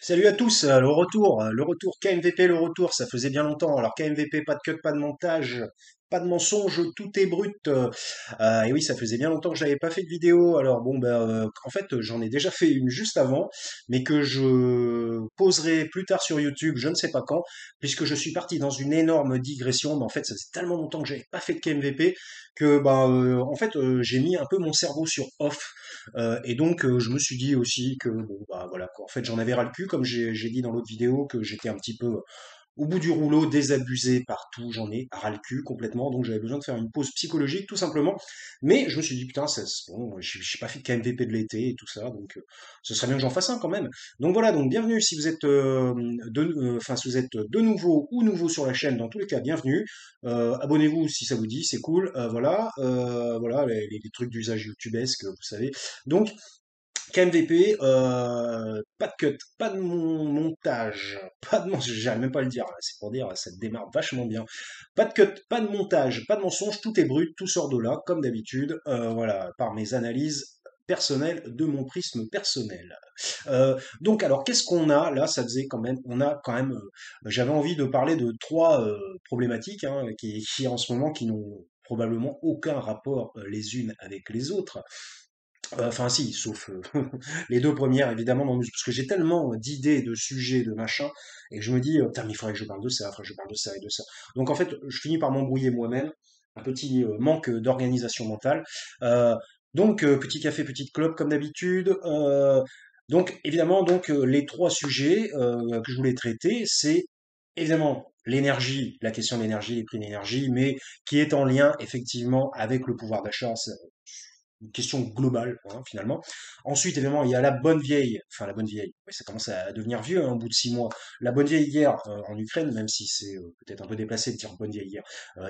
Salut à tous, le retour KMVP, le retour, ça faisait bien longtemps. Alors KMVP, pas de cut, pas de montage, pas de mensonge, tout est brut. Et oui, ça faisait bien longtemps que j'avais pas fait de vidéo. Alors bon, en fait, j'en ai déjà fait une juste avant, mais que je poserai plus tard sur YouTube, je ne sais pas quand, puisque je suis parti dans une énorme digression. Mais en fait, ça faisait tellement longtemps que j'avais pas fait de KMVP que j'ai mis un peu mon cerveau sur off. Et donc, je me suis dit aussi que, bon, bah voilà, quoi. En fait, j'en avais ras le cul, comme j'ai dit dans l'autre vidéo, que j'étais un petit peu au bout du rouleau, désabusé partout, j'en ai ras le cul complètement, donc j'avais besoin de faire une pause psychologique, tout simplement. Mais je me suis dit, putain, c'est bon, j'ai pas fait de KMVP de l'été et tout ça, donc ce serait bien que j'en fasse un quand même. Donc voilà, donc bienvenue si vous êtes, si vous êtes de nouveau ou nouveau sur la chaîne, dans tous les cas, bienvenue. Abonnez-vous si ça vous dit, c'est cool. Voilà, les trucs d'usage youtubesque, vous savez. Donc, KMVP, pas de cut, pas de montage, pas de mensonge, j'arrive même pas à le dire, là, c'est pour dire, ça démarre vachement bien. Pas de cut, pas de montage, pas de mensonge, tout est brut, tout sort de là, comme d'habitude, voilà, par mes analyses personnelles de mon prisme personnel. Donc alors qu'est-ce qu'on a là? Ça faisait quand même, on a quand même, j'avais envie de parler de trois problématiques hein, qui en ce moment qui n'ont probablement aucun rapport les unes avec les autres. Enfin si, sauf les deux premières évidemment, non, parce que j'ai tellement d'idées, de sujets, de machins, et que je me dis, putain, mais il faudrait que je parle de ça, il faudrait que je parle de ça et de ça. Donc en fait, je finis par m'embrouiller moi-même, un petit manque d'organisation mentale. Euh, petit café, petite clope comme d'habitude. Donc évidemment, les trois sujets que je voulais traiter, c'est évidemment l'énergie, la question de l'énergie, les prix de l'énergie, mais qui est en lien effectivement avec le pouvoir d'achat, une question globale, hein, finalement. Ensuite, évidemment, il y a la bonne vieille, ouais, ça commence à devenir vieux hein, au bout de 6 mois, la bonne vieille guerre en Ukraine, même si c'est peut-être un peu déplacé de dire bonne vieille guerre.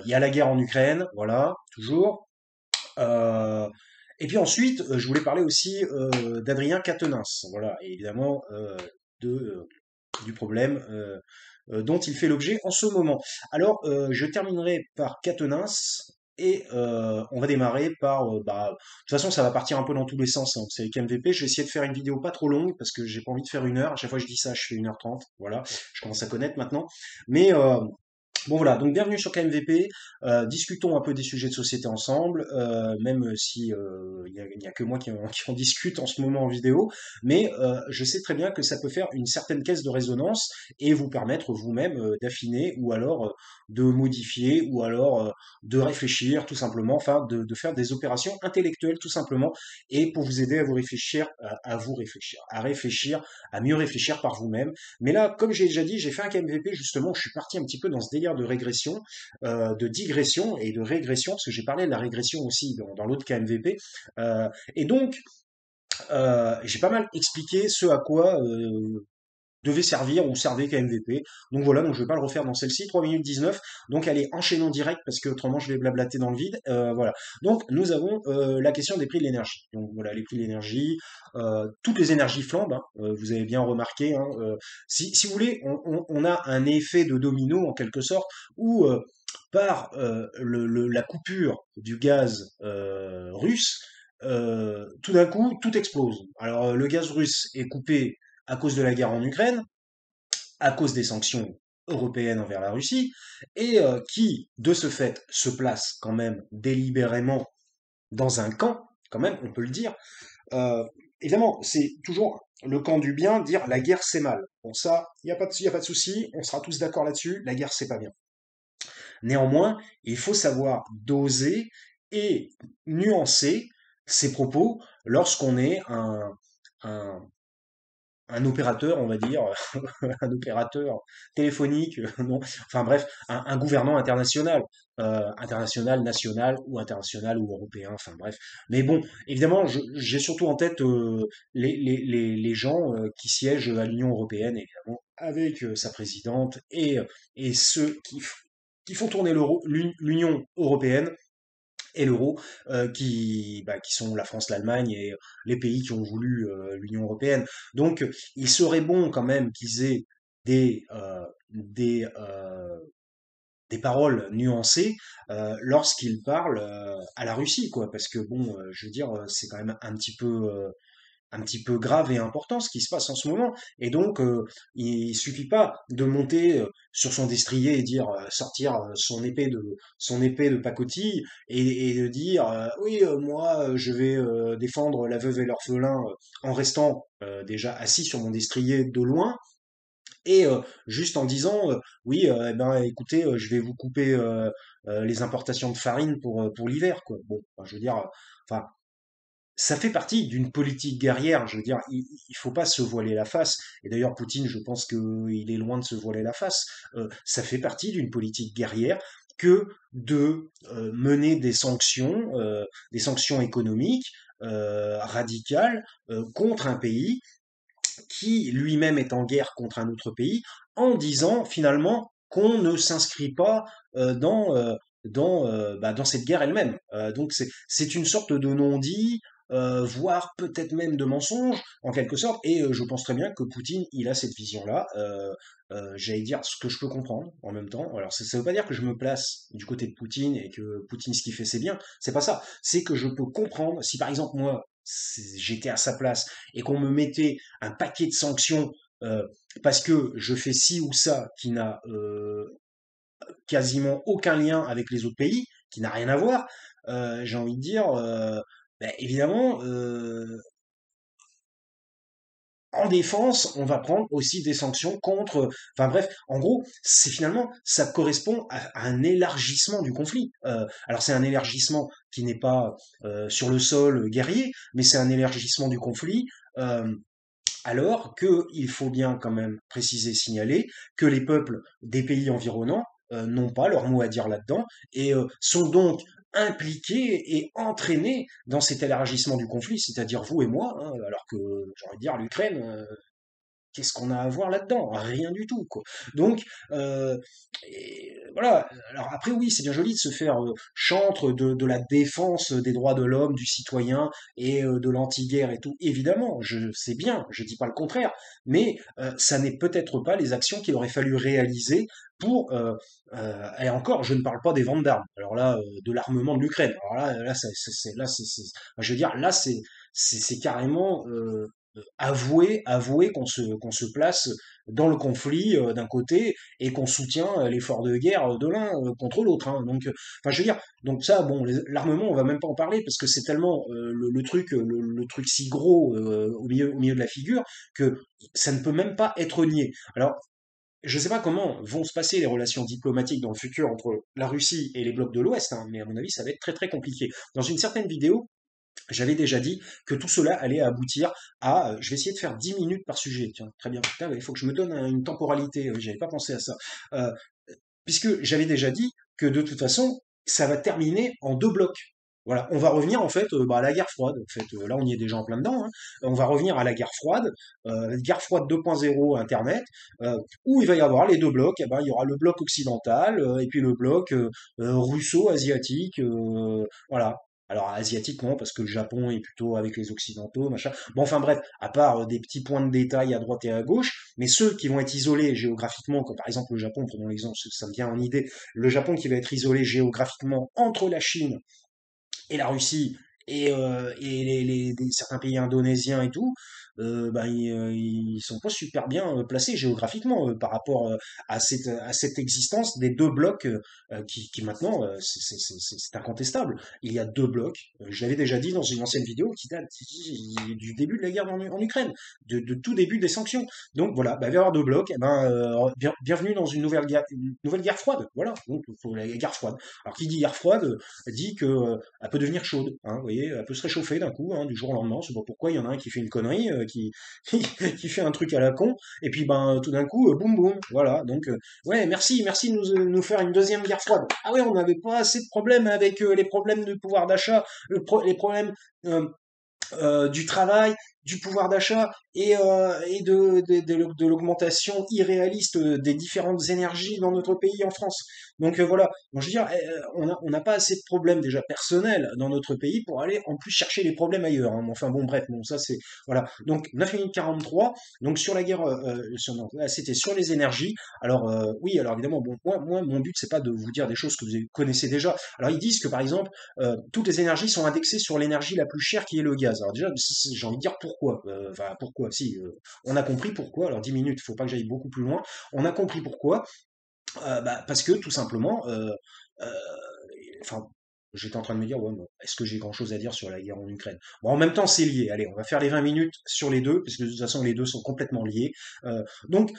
Il y a la guerre en Ukraine, voilà, toujours. Euh, et puis ensuite, je voulais parler aussi d'Adrien Quatennens, voilà, et évidemment de, du problème dont il fait l'objet en ce moment. Alors, je terminerai par Quatennens et on va démarrer par, de toute façon, ça va partir un peu dans tous les sens. Hein. C'est avec MVP. Je vais essayer de faire une vidéo pas trop longue parce que j'ai pas envie de faire 1 heure. À chaque fois que je dis ça, je fais 1h30. Voilà, je commence à connaître maintenant. Mais bon voilà, donc bienvenue sur KMVP. Discutons un peu des sujets de société ensemble, même si il y a que moi qui en discute en ce moment en vidéo, mais je sais très bien que ça peut faire une certaine caisse de résonance et vous permettre vous-même d'affiner ou alors de modifier ou alors de réfléchir tout simplement, enfin de faire des opérations intellectuelles tout simplement et pour vous aider à vous réfléchir, à réfléchir, à mieux réfléchir par vous-même. Mais là, comme j'ai déjà dit, j'ai fait un KMVP justement, je suis parti un petit peu dans ce délire de régression, de digression et de régression, parce que j'ai parlé de la régression aussi dans l'autre KMVP. Et donc, j'ai pas mal expliqué ce à quoi devait servir ou servait KMVP. Donc voilà, donc je vais pas le refaire dans celle-ci, 3 minutes 19. Donc allez, enchaînons direct parce que autrement je vais blablater dans le vide. Voilà. Donc nous avons la question des prix de l'énergie. Donc voilà, les prix de l'énergie, toutes les énergies flambent, hein, vous avez bien remarqué. Hein, si vous voulez, on a un effet de domino en quelque sorte où par la coupure du gaz russe, tout d'un coup, tout explose. Alors, le gaz russe est coupé à cause de la guerre en Ukraine, à cause des sanctions européennes envers la Russie, et qui, de ce fait, se place quand même délibérément dans un camp, quand même, on peut le dire. Euh, Évidemment, c'est toujours le camp du bien, dire la guerre c'est mal. Bon, ça, y a pas de souci, on sera tous d'accord là-dessus, la guerre c'est pas bien. Néanmoins, il faut savoir doser et nuancer ses propos lorsqu'on est un, un opérateur, on va dire, un opérateur téléphonique, non, enfin bref, un gouvernant international, international, national ou international ou européen, enfin bref. Mais bon, évidemment, j'ai surtout en tête les gens qui siègent à l'Union européenne, évidemment, avec sa présidente et ceux qui font tourner l'Union européenne et l'euro, qui sont la France, l'Allemagne et les pays qui ont voulu l'Union européenne. Donc, il serait bon quand même qu'ils aient des, euh, des, euh, des paroles nuancées lorsqu'ils parlent à la Russie, quoi. Parce que bon, je veux dire, c'est quand même un petit peu un petit peu grave et important ce qui se passe en ce moment. Et donc, il suffit pas de monter sur son destrier et dire sortir son épée de pacotille et de dire oui, moi, je vais défendre la veuve et l'orphelin en restant déjà assis sur mon destrier de loin et juste en disant oui, eh ben écoutez, je vais vous couper les importations de farine pour l'hiver, quoi. Bon, enfin, je veux dire, enfin, ça fait partie d'une politique guerrière. Je veux dire, il faut pas se voiler la face. Et d'ailleurs, Poutine, je pense qu'il est loin de se voiler la face. Ça fait partie d'une politique guerrière que de mener des sanctions économiques radicales contre un pays qui lui-même est en guerre contre un autre pays, en disant finalement qu'on ne s'inscrit pas dans cette guerre elle-même. Donc c'est une sorte de non-dit, voire peut-être même de mensonge, en quelque sorte, et je pense très bien que Poutine, il a cette vision-là, j'allais dire ce que je peux comprendre en même temps. Alors ça veut pas dire que je me place du côté de Poutine et que Poutine ce qu'il fait c'est bien, c'est pas ça, c'est que je peux comprendre, si par exemple moi j'étais à sa place et qu'on me mettait un paquet de sanctions parce que je fais ci ou ça qui n'a quasiment aucun lien avec les autres pays, qui n'a rien à voir, j'ai envie de dire, ben, évidemment, en défense, on va prendre aussi des sanctions contre. Enfin bref, en gros, c'est finalement ça correspond à un élargissement du conflit. Alors c'est un élargissement qui n'est pas sur le sol guerrier, mais c'est un élargissement du conflit. euh, alors qu'il faut bien quand même préciser, signaler que les peuples des pays environnants n'ont pas leur mot à dire là-dedans et sont donc impliqués et entraînés dans cet élargissement du conflit, c'est-à-dire vous et moi, hein, alors que j'ai envie de dire l'Ukraine, qu'est-ce qu'on a à voir là-dedans? Rien du tout, quoi. Donc, voilà. Alors après, oui, c'est bien joli de se faire chantre de la défense des droits de l'homme, du citoyen et de l'anti-guerre et tout. Évidemment, je sais bien, je dis pas le contraire, mais ça n'est peut-être pas les actions qu'il aurait fallu réaliser pour et encore, je ne parle pas des ventes d'armes. Alors là, de l'armement de l'Ukraine. Alors là, je veux dire, là, c'est carrément avouer qu'on se place dans le conflit d'un côté et qu'on soutient l'effort de guerre de l'un contre l'autre. Hein. Donc, enfin, je veux dire, donc ça, bon, l'armement, on va même pas en parler parce que c'est tellement le truc si gros au milieu de la figure que ça ne peut même pas être nié. Alors, je ne sais pas comment vont se passer les relations diplomatiques dans le futur entre la Russie et les blocs de l'Ouest, hein, mais à mon avis, ça va être très très compliqué. Dans une certaine vidéo, j'avais déjà dit que tout cela allait aboutir à, je vais essayer de faire 10 minutes par sujet, tiens, très bien, putain, il faut que je me donne une temporalité, oui, j'avais pas pensé à ça. Euh, Puisque j'avais déjà dit que de toute façon, ça va terminer en deux blocs. Voilà, on va revenir en fait à la guerre froide. En fait, là, on y est déjà en plein dedans. Hein. On va revenir à la guerre froide 2.0 Internet, où il va y avoir les deux blocs. Eh ben, il y aura le bloc occidental et puis le bloc russo-asiatique. Voilà. Alors asiatique non, parce que le Japon est plutôt avec les occidentaux, machin. Bon, enfin bref, à part des petits points de détail à droite et à gauche, mais ceux qui vont être isolés géographiquement, comme par exemple le Japon, prenons l'exemple, ça me vient en idée, le Japon qui va être isolé géographiquement entre la Chine et la Russie et certains pays indonésiens et tout, ils sont pas super bien placés géographiquement par rapport à cette existence des deux blocs qui maintenant, c'est incontestable. Il y a deux blocs, je l'avais déjà dit dans une ancienne vidéo qui date du début de la guerre en Ukraine, de tout début des sanctions. Donc voilà, il va y avoir deux blocs, et bienvenue dans une nouvelle guerre froide. Voilà, donc la guerre froide. Alors qui dit guerre froide dit que elle peut devenir chaude, hein, vous voyez, elle peut se réchauffer d'un coup, hein, du jour au lendemain, c'est pas pourquoi il y en a un qui fait une connerie, qui fait un truc à la con, et puis tout d'un coup, boum boum, voilà, donc ouais, merci de nous faire une deuxième guerre froide. Ah ouais, on n'avait pas assez de problèmes avec les problèmes de pouvoir d'achat, les problèmes du travail, du pouvoir d'achat et de l'augmentation irréaliste des différentes énergies dans notre pays en France. Donc voilà, bon, je veux dire, on n'a pas assez de problèmes déjà personnels dans notre pays pour aller en plus chercher les problèmes ailleurs. Hein. Enfin bon, bref, bon, ça c'est voilà. Donc 9 minutes 43. Donc sur la guerre, non, là, c'était sur les énergies. Alors oui, alors évidemment, bon, moi, mon but c'est pas de vous dire des choses que vous connaissez déjà. Alors ils disent que par exemple toutes les énergies sont indexées sur l'énergie la plus chère qui est le gaz. Alors déjà, j'ai envie de dire pourquoi. Enfin, pourquoi, si, on a compris pourquoi. Alors 10 minutes, il faut pas que j'aille beaucoup plus loin. On a compris pourquoi. Bah, parce que tout simplement, euh, enfin, j'étais en train de me dire, ouais, bon, est-ce que j'ai grand-chose à dire sur la guerre en Ukraine? Bon, en même temps, c'est lié. Allez, on va faire les 20 minutes sur les deux, parce que de toute façon, les deux sont complètement liés. Donc,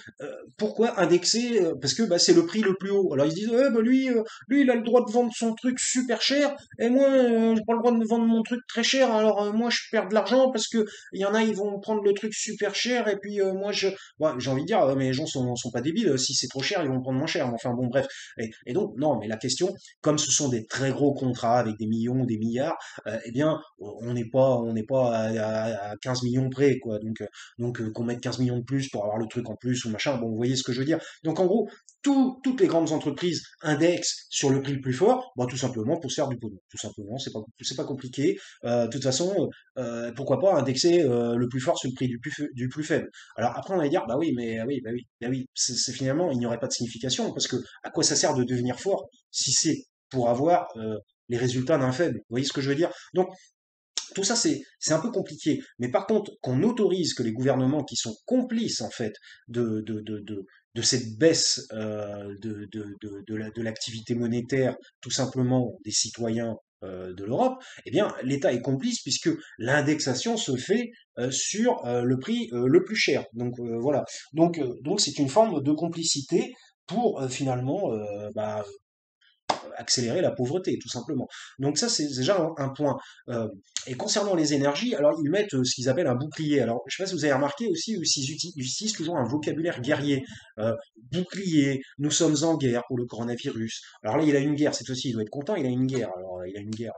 pourquoi indexer? Parce que bah, c'est le prix le plus haut. Alors ils se disent, bah, lui, il a le droit de vendre son truc super cher, et moi, j'ai pas le droit de vendre mon truc très cher. Alors moi, je perds de l'argent parce que il y en a, ils vont prendre le truc super cher, et puis moi, ouais, j'ai envie de dire, mais les gens sont pas débiles. Si c'est trop cher, ils vont prendre moins cher. Mais enfin, bon, bref. Et donc, non, mais la question, comme ce sont des très gros contrats avec des millions, des milliards, eh bien, on n'est pas à 15 millions près, quoi. Donc qu'on mette 15 millions de plus pour avoir le truc en plus ou machin. Bon, vous voyez ce que je veux dire. Donc, en gros, toutes les grandes entreprises indexent sur le prix le plus fort, bah, tout simplement pour se faire du pognon. Tout simplement, c'est pas compliqué. De toute façon, pourquoi pas indexer le plus fort sur le prix du plus faible. Alors après, on va dire, bah oui, mais oui, bah oui, bah oui, finalement, il n'y aurait pas de signification parce que à quoi ça sert de devenir fort si c'est pour avoir les résultats d'un faible. Vous voyez ce que je veux dire? Donc tout ça, c'est un peu compliqué. Mais par contre, qu'on autorise que les gouvernements qui sont complices, en fait, de cette baisse de l'activité monétaire, tout simplement, des citoyens de l'Europe, eh bien, l'État est complice puisque l'indexation se fait sur le prix le plus cher. Donc, voilà. Donc, c'est une forme de complicité pour finalement bah, accélérer la pauvreté, tout simplement. Donc ça, c'est déjà un point. Euh, et concernant les énergies, alors ils mettent ce qu'ils appellent un bouclier. Alors, je ne sais pas si vous avez remarqué aussi, ils utilisent toujours un vocabulaire guerrier. Bouclier, nous sommes en guerre pour le coronavirus. Alors là, il a une guerre, cette fois-ci, il doit être content, il a une guerre. Alors, il a une guerre.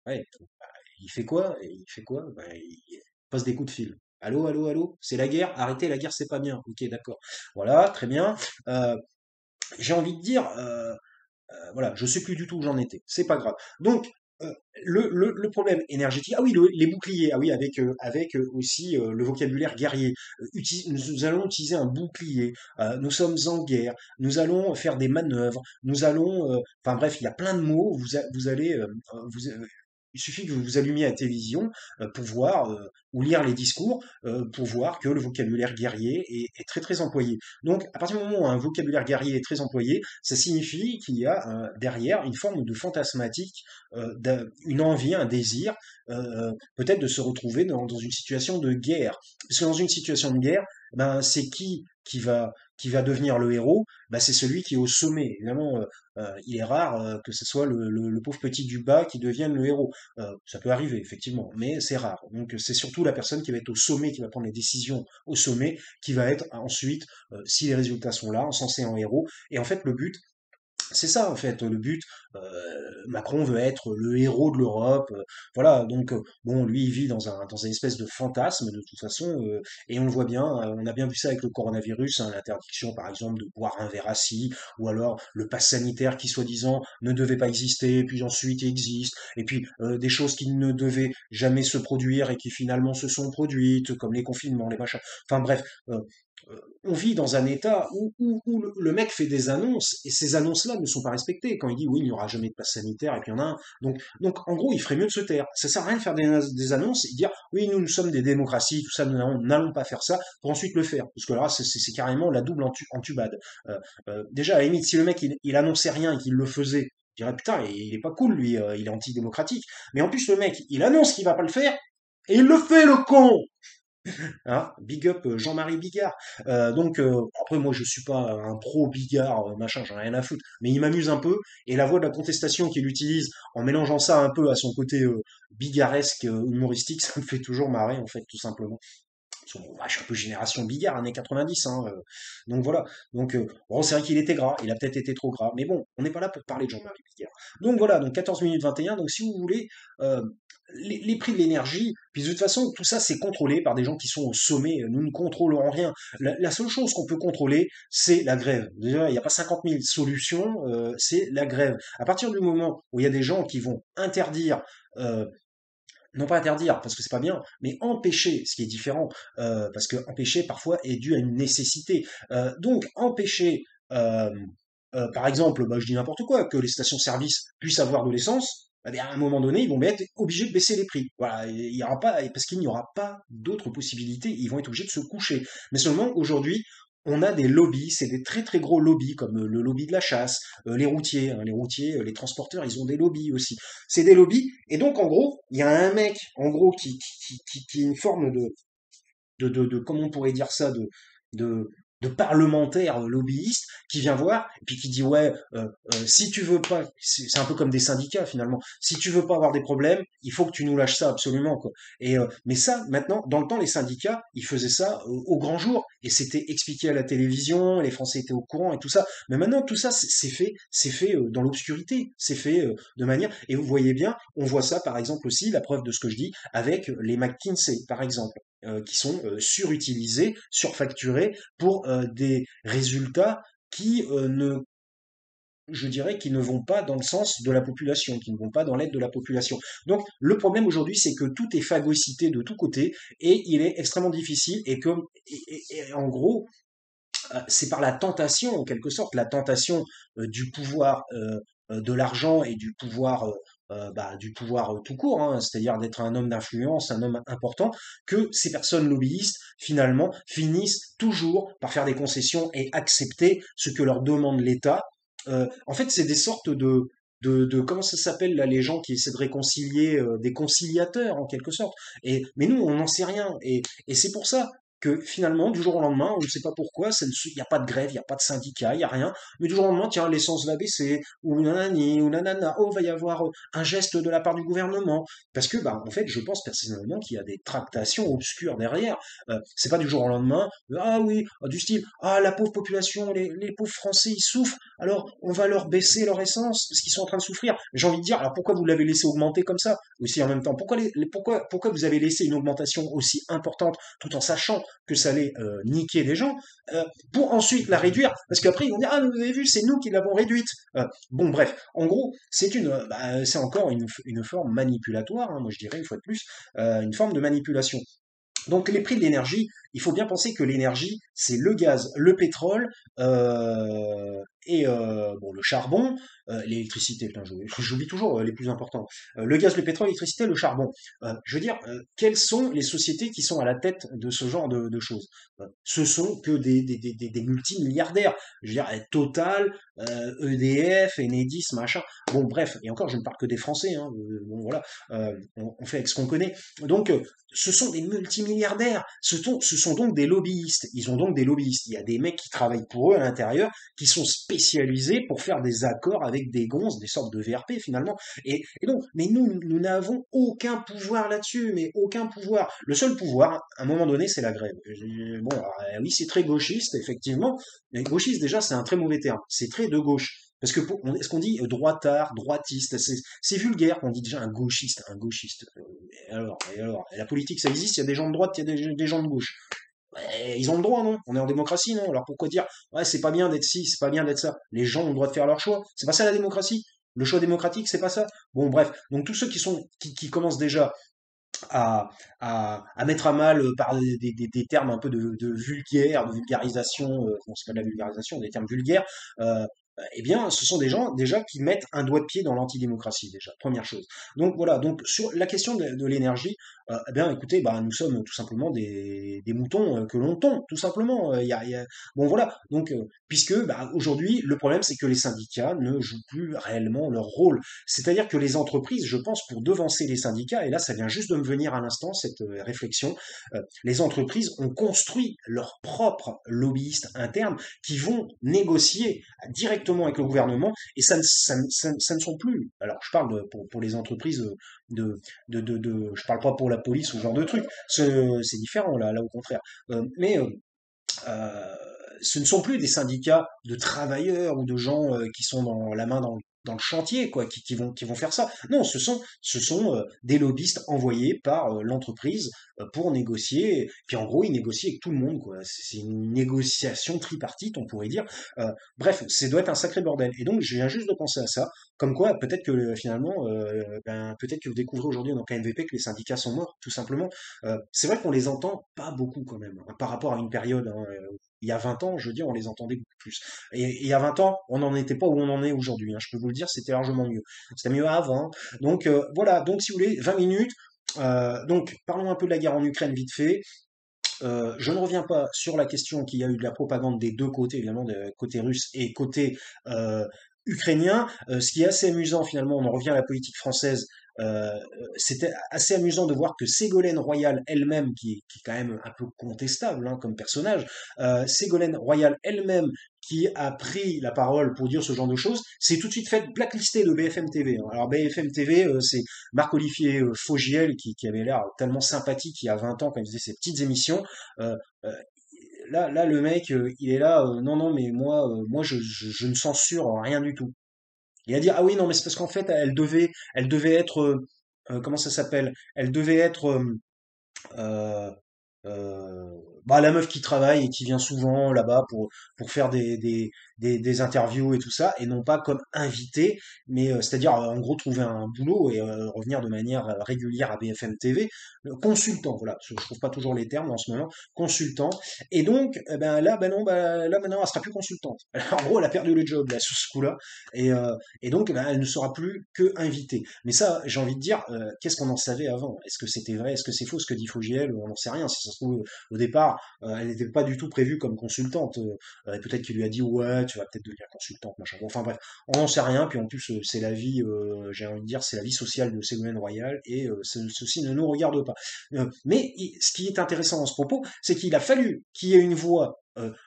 Ouais, il fait quoi? Il fait quoi? Ben, il passe des coups de fil. Allô, allô, allô? C'est la guerre? Arrêtez, la guerre, c'est pas bien. Ok, d'accord. Voilà, très bien. Euh, j'ai envie de dire, voilà, je sais plus du tout où j'en étais. C'est pas grave. Donc, le problème énergétique, ah oui, les boucliers, ah oui, avec aussi le vocabulaire guerrier. Nous allons utiliser un bouclier. Nous sommes en guerre. Nous allons faire des manœuvres. Nous allons, enfin bref, il y a plein de mots. Vous allez, il suffit que vous vous allumiez à la télévision pour voir ou lire les discours pour voir que le vocabulaire guerrier est très très employé. Donc, à partir du moment où un vocabulaire guerrier est très employé, ça signifie qu'il y a derrière une forme de fantasmatique, une envie, un désir, peut-être de se retrouver dans une situation de guerre. Parce que dans une situation de guerre, ben, c'est qui va devenir le héros? Ben, c'est celui qui est au sommet. Évidemment, il est rare que ce soit le pauvre petit du bas qui devienne le héros. Ça peut arriver, effectivement, mais c'est rare. Donc c'est surtout la personne qui va être au sommet, qui va prendre les décisions au sommet, qui va être ensuite, si les résultats sont là, encensé en héros. Et en fait, le but, c'est ça en fait le but. Macron veut être le héros de l'Europe. Voilà, donc bon, lui il vit dans une espèce de fantasme de toute façon, et on le voit bien. On a bien vu ça avec le coronavirus, hein, l'interdiction par exemple de boire un verre assis, ou alors le pass sanitaire qui soi-disant ne devait pas exister, puis ensuite il existe, et puis des choses qui ne devaient jamais se produire et qui finalement se sont produites, comme les confinements, les machins. Enfin bref. On vit dans un état où le mec fait des annonces et ces annonces-là ne sont pas respectées. Quand il dit oui, il n'y aura jamais de passe sanitaire et puis il y en a un. Donc en gros, il ferait mieux de se taire. Ça sert à rien de faire des annonces et dire oui, nous sommes des démocraties, tout ça, nous n'allons pas faire ça pour ensuite le faire. Parce que là, c'est carrément la double entubade. Déjà, à la limite, si le mec il annonçait rien et qu'il le faisait, je dirais putain, il est pas cool lui, il est antidémocratique. Mais en plus, le mec, il annonce qu'il va pas le faire et il le fait, le con! Hein, big up Jean-Marie Bigard. Donc après moi je suis pas un pro Bigard machin, j'en ai rien à foutre, mais il m'amuse un peu et la voix de la contestation qu'il utilise en mélangeant ça un peu à son côté bigaresque humoristique, ça me fait toujours marrer en fait tout simplement. Bon, bah, je suis un peu génération Bigard, années 90, hein, donc voilà. Donc, bon, c'est vrai qu'il était gras, il a peut-être été trop gras, mais bon, on n'est pas là pour parler de Jean-Marie Bigard. Donc voilà, donc 14 minutes 21, donc si vous voulez, les prix de l'énergie, puis de toute façon, tout ça c'est contrôlé par des gens qui sont au sommet, nous ne contrôlerons rien. La seule chose qu'on peut contrôler, c'est la grève. Déjà, il n'y a pas 50 000 solutions, c'est la grève. À partir du moment où il y a des gens qui vont interdire non pas interdire parce que c'est pas bien, mais empêcher, ce qui est différent, parce que empêcher parfois est dû à une nécessité. Donc empêcher, par exemple, bah, je dis n'importe quoi, que les stations-service puissent avoir de l'essence. eh bien, à un moment donné, ils vont être obligés de baisser les prix. Voilà, il y aura pas, parce qu'il n'y aura pas d'autres possibilités. Ils vont être obligés de se coucher. Mais seulement aujourd'hui, on a des lobbies, c'est des très très gros lobbies, comme le lobby de la chasse, les routiers, hein, les transporteurs, ils ont des lobbies aussi. C'est des lobbies, et donc en gros, il y a un mec, en gros, qui est une forme comment on pourrait dire ça, de, de parlementaire lobbyiste qui vient voir et puis qui dit ouais, si tu veux pas, c'est un peu comme des syndicats finalement, si tu veux pas avoir des problèmes, il faut que tu nous lâches ça absolument quoi. Et mais ça maintenant, dans le temps, les syndicats, ils faisaient ça au grand jour et c'était expliqué à la télévision, les Français étaient au courant et tout ça. Mais maintenant tout ça c'est fait dans l'obscurité, c'est fait de manière, et vous voyez bien, on voit ça par exemple aussi, la preuve de ce que je dis avec les McKinsey par exemple, qui sont surutilisés, surfacturés pour des résultats qui ne, je dirais, qui ne vont pas dans le sens de la population, qui ne vont pas dans l'aide de la population. Donc le problème aujourd'hui, c'est que tout est phagocyté de tous côtés et il est extrêmement difficile et que, et en gros, c'est par la tentation, en quelque sorte, la tentation du pouvoir, de l'argent et du pouvoir tout court, hein, c'est-à-dire d'être un homme d'influence, un homme important, que ces personnes lobbyistes, finalement, finissent toujours par faire des concessions et accepter ce que leur demande l'État. En fait, c'est des sortes comment ça s'appelle là, les gens qui essaient de réconcilier, des conciliateurs en quelque sorte. Mais nous, on n'en sait rien. Et c'est pour ça que finalement, du jour au lendemain, on ne sait pas pourquoi, il n'y a pas de grève, il n'y a pas de syndicat, il n'y a rien, mais du jour au lendemain, tiens, l'essence va baisser, ou nanani, ou nanana, oh, va y avoir un geste de la part du gouvernement. Parce que, bah, en fait, je pense personnellement qu'il y a des tractations obscures derrière. C'est pas du jour au lendemain, ah oui, du style, ah, la pauvre population, les pauvres Français, ils souffrent, alors on va leur baisser leur essence, parce qu'ils sont en train de souffrir. J'ai envie de dire, alors pourquoi vous l'avez laissé augmenter comme ça, aussi en même temps? Pourquoi vous avez laissé une augmentation aussi importante, tout en sachant que ça allait niquer des gens, pour ensuite la réduire, parce qu'après ils vont dire ah vous avez vu c'est nous qui l'avons réduite. Bon bref, en gros c'est encore une forme manipulatoire, hein, moi je dirais une fois de plus, une forme de manipulation. Donc les prix de l'énergie, il faut bien penser que l'énergie, c'est le gaz, le pétrole et bon le charbon, l'électricité. Putain, j'oublie toujours les plus importants. Le gaz, le pétrole, l'électricité, le charbon. Je veux dire, quelles sont les sociétés qui sont à la tête de ce genre de choses? Ce sont que des multimilliardaires. Je veux dire, Total, EDF, Enedis, machin. Bon bref, et encore, je ne parle que des Français. Hein, bon voilà, on fait avec ce qu'on connaît. Donc ce sont des multimilliardaires, ce sont donc des lobbyistes. Ils ont donc des lobbyistes. Il y a des mecs qui travaillent pour eux à l'intérieur, qui sont spécialisés pour faire des accords avec des gonzes, des sortes de VRP finalement. Et donc, mais nous n'avons aucun pouvoir là-dessus, mais aucun pouvoir. Le seul pouvoir, à un moment donné, c'est la grève. Bon, alors, oui, c'est très gauchiste, effectivement, mais gauchiste déjà, c'est un très mauvais terme. C'est très de gauche. Parce que est-ce qu'on dit droitard, droitiste, c'est vulgaire qu'on dit déjà un gauchiste, un gauchiste. Et alors, la politique, ça existe, il y a des gens de droite, il y a des gens de gauche. Ouais, ils ont le droit, non? On est en démocratie, non? Alors pourquoi dire, ouais, c'est pas bien d'être ci, c'est pas bien d'être ça? Les gens ont le droit de faire leur choix. C'est pas ça la démocratie? Le choix démocratique, c'est pas ça? Bon, bref. Donc tous ceux qui commencent déjà à, à mettre à mal par des termes un peu de vulgaire, de vulgarisation, bon, c'est pas de la vulgarisation, des termes vulgaires, eh bien, ce sont des gens déjà qui mettent un doigt de pied dans l'antidémocratie déjà, première chose. Donc voilà, donc sur la question de l'énergie, eh bien écoutez, bah, nous sommes tout simplement des moutons que l'on tond, tout simplement. Bon voilà, donc puisque bah, aujourd'hui, le problème c'est que les syndicats ne jouent plus réellement leur rôle. C'est-à-dire que les entreprises, je pense, pour devancer les syndicats, et là ça vient juste de me venir à l'instant, cette réflexion, les entreprises ont construit leurs propres lobbyistes internes qui vont négocier directement avec le gouvernement, et ça ne sont plus. Alors, je parle pour les entreprises je parle pas pour la police ou ce genre de truc. C'est différent là, au contraire. Mais euh, ce ne sont plus des syndicats de travailleurs ou de gens qui sont dans la main dans le chantier, quoi, qui vont faire ça. Non, ce sont des lobbyistes envoyés par l'entreprise pour négocier. Puis en gros, ils négocient avec tout le monde, quoi. C'est une négociation tripartite, on pourrait dire. Bref, ça doit être un sacré bordel. Et donc, je viens juste de penser à ça. Comme quoi, peut-être que finalement, peut-être que vous découvrez aujourd'hui dans KNVP que les syndicats sont morts, tout simplement. C'est vrai qu'on les entend pas beaucoup quand même, hein, par rapport à une période, hein, Il y a 20 ans, je veux dire, on les entendait beaucoup plus. Et il y a 20 ans, on n'en était pas où on en est aujourd'hui, hein. Je peux vous le dire, c'était largement mieux. C'était mieux avant. Donc voilà, donc si vous voulez, 20 minutes. Donc parlons un peu de la guerre en Ukraine vite fait. Je ne reviens pas sur la question qu'il y a eu de la propagande des deux côtés, évidemment, côté russe et côté euh, ukrainien. Ce qui est assez amusant, finalement, on en revient à la politique française. C'était assez amusant de voir que Ségolène Royal elle-même, qui est quand même un peu contestable hein, comme personnage, Ségolène Royal elle-même qui a pris la parole pour dire ce genre de choses, c'est tout de suite fait blacklister de BFM TV, hein. Alors BFM TV, c'est Marc-Olivier Fogiel qui avait l'air tellement sympathique il y a 20 ans quand il faisait ses petites émissions. Euh, euh, là, le mec, il est là, non, non, mais moi, je ne censure rien du tout. Il a dit, ah oui, non, mais c'est parce qu'en fait, elle devait être, comment ça s'appelle? Elle devait être, euh, euh, bah, la meuf qui travaille et qui vient souvent là-bas pour faire des interviews et tout ça, et non pas comme invité, mais c'est-à-dire en gros trouver un boulot et revenir de manière régulière à BFM TV, consultant, voilà, je trouve pas toujours les termes en ce moment, consultant, et donc eh ben là, ben non, là maintenant elle sera plus consultante. En gros, elle a perdu le job là sous ce coup-là, et donc ben, elle ne sera plus que invitée. Mais ça, j'ai envie de dire, qu'est-ce qu'on en savait avant? Est-ce que c'était vrai? Est-ce que c'est faux ce que dit Fogiel? On n'en sait rien. Si ça se trouve, au départ, elle n'était pas du tout prévue comme consultante. Et peut-être qu'il lui a dit, ouais, tu vas peut-être devenir consultante, machin. Bon, enfin bref, on n'en sait rien. Puis en plus, c'est la vie, j'ai envie de dire, c'est la vie sociale de Ségolène Royal, et ceci ne nous regarde pas. Mais ce qui est intéressant dans ce propos, c'est qu'il a fallu qu'il y ait une voix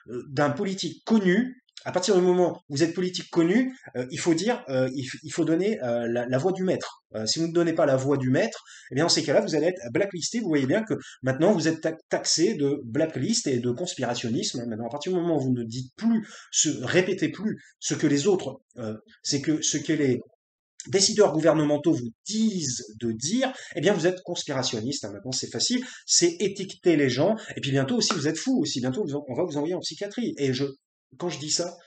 d'un politique connu. À partir du moment où vous êtes politique connu, il faut dire, il faut donner la voix du maître. Si vous ne donnez pas la voix du maître, eh bien dans ces cas-là, vous allez être blacklisté. Vous voyez bien que maintenant vous êtes taxé de blacklist et de conspirationnisme. Maintenant, à partir du moment où vous ne dites plus, répétez plus ce que les autres, c'est que ce que les décideurs gouvernementaux vous disent de dire, eh bien vous êtes conspirationniste. Hein, maintenant c'est facile, c'est étiqueter les gens. Et puis bientôt aussi vous êtes fou aussi. Bientôt on va vous envoyer en psychiatrie. Et quand je dis ça,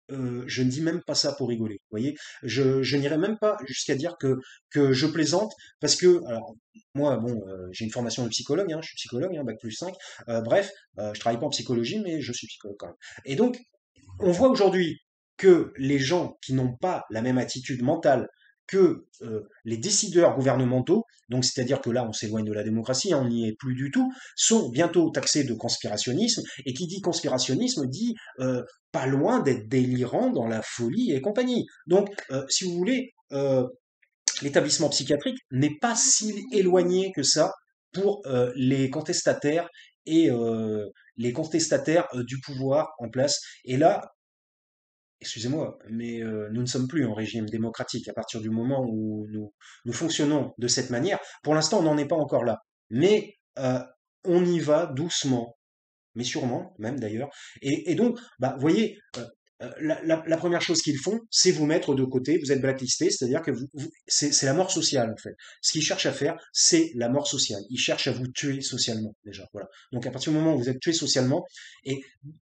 je ne dis même pas ça pour rigoler. Vous voyez, je n'irai même pas jusqu'à dire que je plaisante, parce que, alors, moi, bon, j'ai une formation de psychologue, hein, je suis psychologue, hein, bac plus 5. Bref, je travaille pas en psychologie, mais je suis psychologue quand même. Et donc, on voit aujourd'hui que les gens qui n'ont pas la même attitude mentale que les décideurs gouvernementaux, donc c'est-à-dire que là on s'éloigne de la démocratie, hein, on n'y est plus du tout, sont bientôt taxés de conspirationnisme, et qui dit conspirationnisme dit pas loin d'être délirant dans la folie et compagnie. Donc, si vous voulez, l'établissement psychiatrique n'est pas si éloigné que ça pour les contestataires et les contestataires du pouvoir en place. Et là, excusez-moi, mais nous ne sommes plus en régime démocratique à partir du moment où nous fonctionnons de cette manière. Pour l'instant, on n'en est pas encore là. Mais on y va doucement, mais sûrement, même d'ailleurs. Et donc, bah, vous voyez, la première chose qu'ils font, c'est vous mettre de côté, vous êtes blacklisté, c'est-à-dire que c'est la mort sociale, en fait. Ce qu'ils cherchent à faire, c'est la mort sociale. Ils cherchent à vous tuer socialement, déjà. Voilà. Donc, à partir du moment où vous êtes tué socialement, et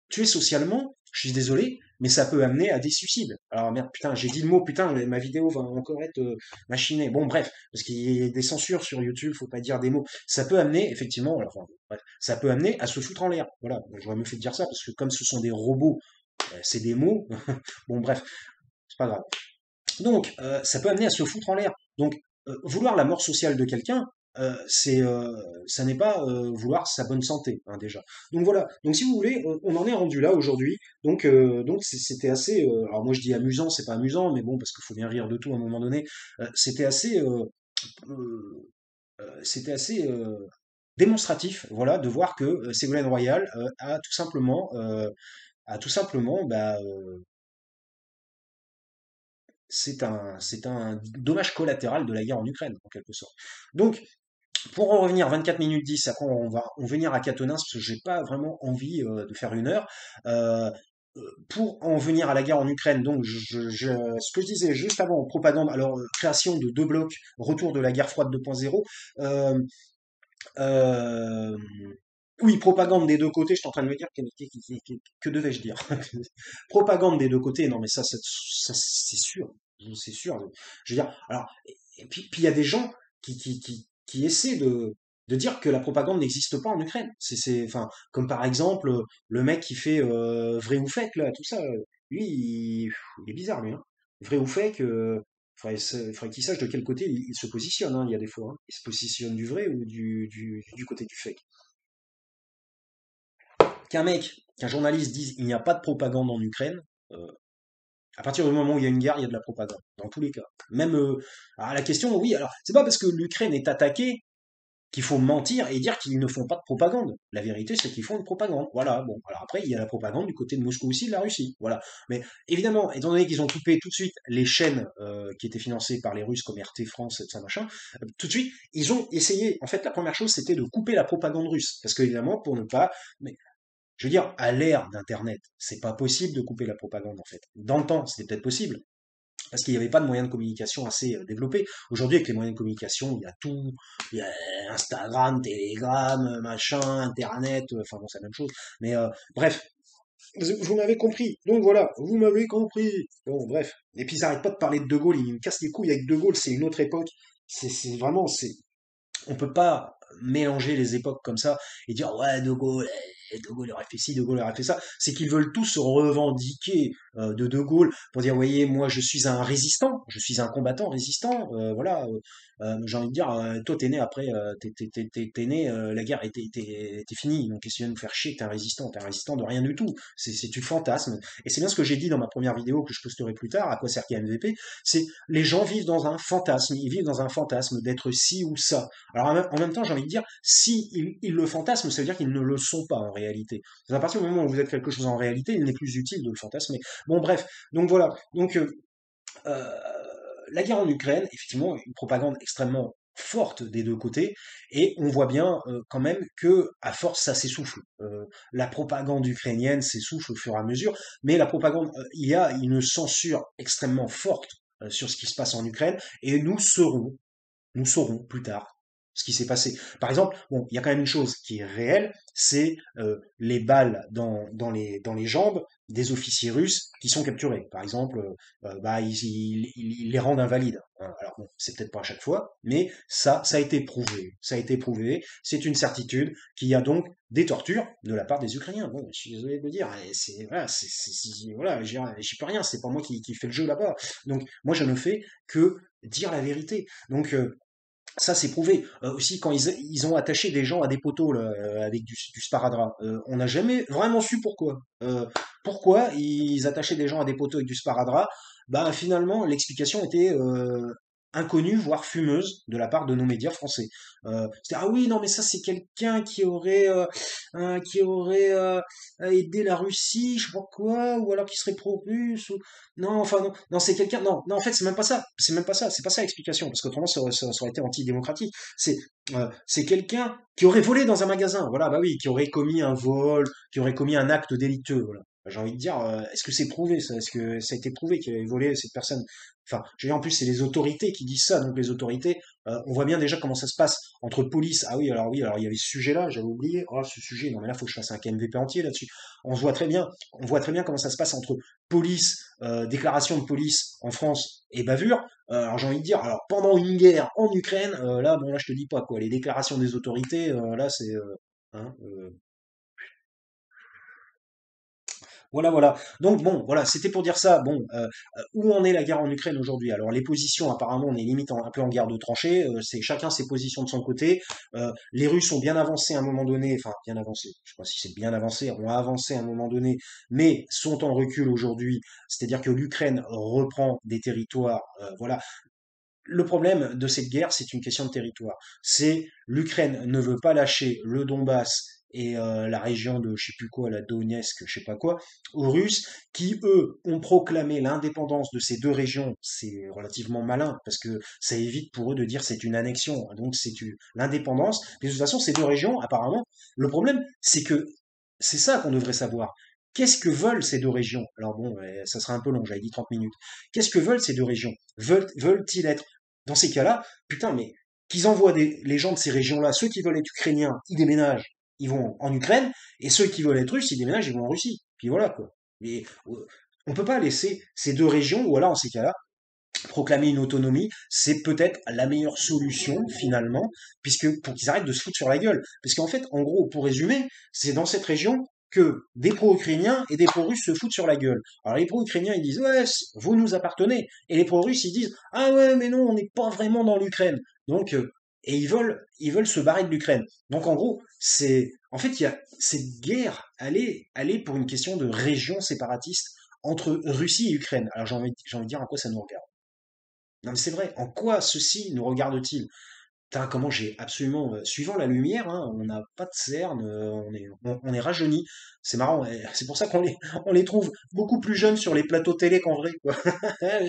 tuer socialement, je suis désolé, mais ça peut amener à des suicides. Alors merde, putain, j'ai dit le mot, putain, ma vidéo va encore être machinée. Bon, bref, parce qu'il y a des censures sur YouTube, faut pas dire des mots. Ça peut amener, effectivement, alors, enfin, bref, ça peut amener à se foutre en l'air. Voilà, j'aurais mieux fait de dire ça, parce que comme ce sont des robots, c'est des mots. Bon, bref, c'est pas grave. Donc, ça peut amener à se foutre en l'air. Donc, vouloir la mort sociale de quelqu'un, ça n'est pas vouloir sa bonne santé, hein, déjà. Donc voilà. Donc si vous voulez, on en est rendu là aujourd'hui. Donc c'était assez. Alors moi je dis amusant, c'est pas amusant, mais bon parce qu'il faut bien rire de tout à un moment donné. Euh, c'était assez démonstratif, voilà, de voir que Ségolène Royal a tout simplement, bah, c'est un dommage collatéral de la guerre en Ukraine, en quelque sorte. Donc, pour en revenir 24 minutes 10, après on va en venir à Catonins, parce que j'ai pas vraiment envie de faire une heure. Euh, pour en venir à la guerre en Ukraine, donc ce que je disais juste avant, propagande, alors création de deux blocs, retour de la guerre froide 2.0, euh, euh, oui, propagande des deux côtés, je suis en train de me dire que devais-je dire? Propagande des deux côtés, non mais ça, c'est sûr. Je veux dire, alors, puis il y a des gens qui essaient de dire que la propagande n'existe pas en Ukraine. Enfin, comme par exemple le mec qui fait vrai ou fake là, tout ça. Lui, il est bizarre lui. Hein. Vrai ou fake, faudrait qu'il sache de quel côté il se positionne. Hein, il y a des fois, hein. Il se positionne du vrai ou du côté du fake. Qu'un journaliste dise il n'y a pas de propagande en Ukraine. euh, à partir du moment où il y a une guerre, il y a de la propagande, dans tous les cas. Même alors la question, oui, alors c'est pas parce que l'Ukraine est attaquée qu'il faut mentir et dire qu'ils ne font pas de propagande. La vérité, c'est qu'ils font une propagande. Voilà, bon. Alors après, il y a la propagande du côté de Moscou aussi, de la Russie. Voilà. Mais évidemment, étant donné qu'ils ont coupé tout de suite les chaînes qui étaient financées par les Russes comme RT France et tout ça machin, tout de suite, ils ont essayé. En fait, la première chose, c'était de couper la propagande russe. Parce qu'évidemment, pour ne pas. Mais je veux dire, à l'ère d'Internet, c'est pas possible de couper la propagande, en fait. Dans le temps, c'était peut-être possible, parce qu'il n'y avait pas de moyens de communication assez développés. Aujourd'hui, avec les moyens de communication, il y a tout, il y a Instagram, Telegram, machin, Internet, enfin bon, c'est la même chose. Mais bref, vous m'avez compris. Donc voilà, vous m'avez compris. Bon, bref. Et puis ils n'arrêtent pas de parler de De Gaulle, ils me cassent les couilles avec De Gaulle, c'est une autre époque. C'est vraiment, on peut pas mélanger les époques comme ça et dire ouais De Gaulle aurait fait ci, De Gaulle aurait fait ça. C'est qu'ils veulent tous se revendiquer De Gaulle pour dire voyez moi je suis un résistant, je suis un combattant résistant. Voilà, j'ai envie de dire toi t'es né après, t'es né la guerre était finie. Donc qu'est-ce que tu viens de nous faire chier que t'es un résistant de rien du tout. C'est du fantasme. Et c'est bien ce que j'ai dit dans ma première vidéo que je posterai plus tard. À quoi sert KMVP? C'est les gens vivent dans un fantasme. Ils vivent dans un fantasme d'être ci ou ça. Alors en même temps, j'ai envie de dire, si ils le fantasment, ça veut dire qu'ils ne le sont pas en réalité. À partir du moment où vous êtes quelque chose en réalité, il n'est plus utile de le fantasmer. Bon, bref, donc voilà. Donc euh, la guerre en Ukraine, effectivement, une propagande extrêmement forte des deux côtés, et on voit bien quand même que à force ça s'essouffle. La propagande ukrainienne s'essouffle au fur et à mesure, mais la propagande, il y a une censure extrêmement forte sur ce qui se passe en Ukraine, et nous saurons plus tard ce qui s'est passé. Par exemple, bon, il y a quand même une chose qui est réelle, c'est les balles dans les jambes des officiers russes qui sont capturés. Par exemple, bah, ils les rendent invalides. Hein. Alors bon, c'est peut-être pas à chaque fois, mais ça a été prouvé. Ça a été prouvé, c'est une certitude qu'il y a donc des tortures de la part des Ukrainiens. Bon, je suis désolé de le dire, et voilà, j'y peux rien, c'est pas moi qui fais le jeu là-bas. Donc moi je ne fais que dire la vérité. Donc ça, c'est prouvé. Aussi, quand ils ont attaché des gens à des poteaux là, avec du sparadrap, on n'a jamais vraiment su pourquoi. Pourquoi ils attachaient des gens à des poteaux avec du sparadrap? Ben, finalement, l'explication était inconnue, voire fumeuse, de la part de nos médias français. C'était, ah oui, non, mais ça, c'est quelqu'un qui aurait aidé la Russie, je sais pas quoi, ou alors qui serait pro-russe, ou... Non, enfin, non, non, c'est quelqu'un. Non, non, en fait, c'est même pas ça. C'est même pas ça. C'est pas ça l'explication, parce qu'autrement, ça aurait été antidémocratique. C'est quelqu'un qui aurait volé dans un magasin. Voilà, bah oui, qui aurait commis un vol, qui aurait commis un acte délictueux. Voilà. J'ai envie de dire, est-ce que c'est prouvé ça? Est-ce que ça a été prouvé qu'il avait volé cette personne? Enfin, je veux dire, en plus, c'est les autorités qui disent ça. Donc les autorités, on voit bien déjà comment ça se passe entre police. Ah oui, alors il y avait ce sujet-là, j'avais oublié. Oh, ce sujet, non mais là, faut que je fasse un KMVP entier là-dessus. On voit très bien comment ça se passe entre police, déclaration de police en France et bavure. Alors j'ai envie de dire, alors pendant une guerre en Ukraine, là, bon là je te dis pas quoi, les déclarations des autorités, là c'est, hein, voilà, voilà. Donc bon, voilà, c'était pour dire ça. Bon, où en est la guerre en Ukraine aujourd'hui? Alors les positions, apparemment, on est limite un peu en guerre de tranchées. C'est chacun ses positions de son côté. Les Russes ont bien avancé à un moment donné, enfin bien avancé. Je sais pas si c'est bien avancé, ont avancé à un moment donné, mais sont en recul aujourd'hui. C'est-à-dire que l'Ukraine reprend des territoires. Voilà. Le problème de cette guerre, c'est une question de territoire. C'est l'Ukraine ne veut pas lâcher le Donbass et la région de je sais plus quoi, la Donetsk, je sais pas quoi, aux Russes, qui eux ont proclamé l'indépendance de ces deux régions. C'est relativement malin parce que ça évite pour eux de dire c'est une annexion, donc l'indépendance. Mais de toute façon, ces deux régions, apparemment, le problème, c'est que c'est ça qu'on devrait savoir. Qu'est-ce que veulent ces deux régions? Alors bon, ça sera un peu long, j'avais dit 30 minutes. Qu'est-ce que veulent ces deux régions? Veulent-ils être dans ces cas-là, putain, mais qu'ils envoient les gens de ces régions-là, ceux qui veulent être ukrainiens, ils déménagent, ils vont en Ukraine, et ceux qui veulent être russes, ils déménagent, ils vont en Russie. Puis voilà, quoi. Mais on peut pas laisser ces deux régions, ou alors, en ces cas-là, proclamer une autonomie, c'est peut-être la meilleure solution finalement, puisque pour qu'ils arrêtent de se foutre sur la gueule. Parce qu'en fait, en gros, pour résumer, c'est dans cette région que des pro-ukrainiens et des pro-russes se foutent sur la gueule. Alors les pro-ukrainiens, ils disent ouais, vous nous appartenez, et les pro-russes, ils disent ah ouais, mais non, on n'est pas vraiment dans l'Ukraine. Donc et ils veulent se barrer de l'Ukraine. Donc en gros, en fait, il y a cette guerre, elle est pour une question de région séparatiste entre Russie et Ukraine. Alors j'ai envie de dire à quoi ça nous regarde. Non mais c'est vrai, en quoi ceci nous regarde-t-il? Putain, comment j'ai absolument, suivant la lumière, hein, on n'a pas de cerne, on est rajeuni. C'est marrant, c'est pour ça on les trouve beaucoup plus jeunes sur les plateaux télé qu'en vrai, quoi.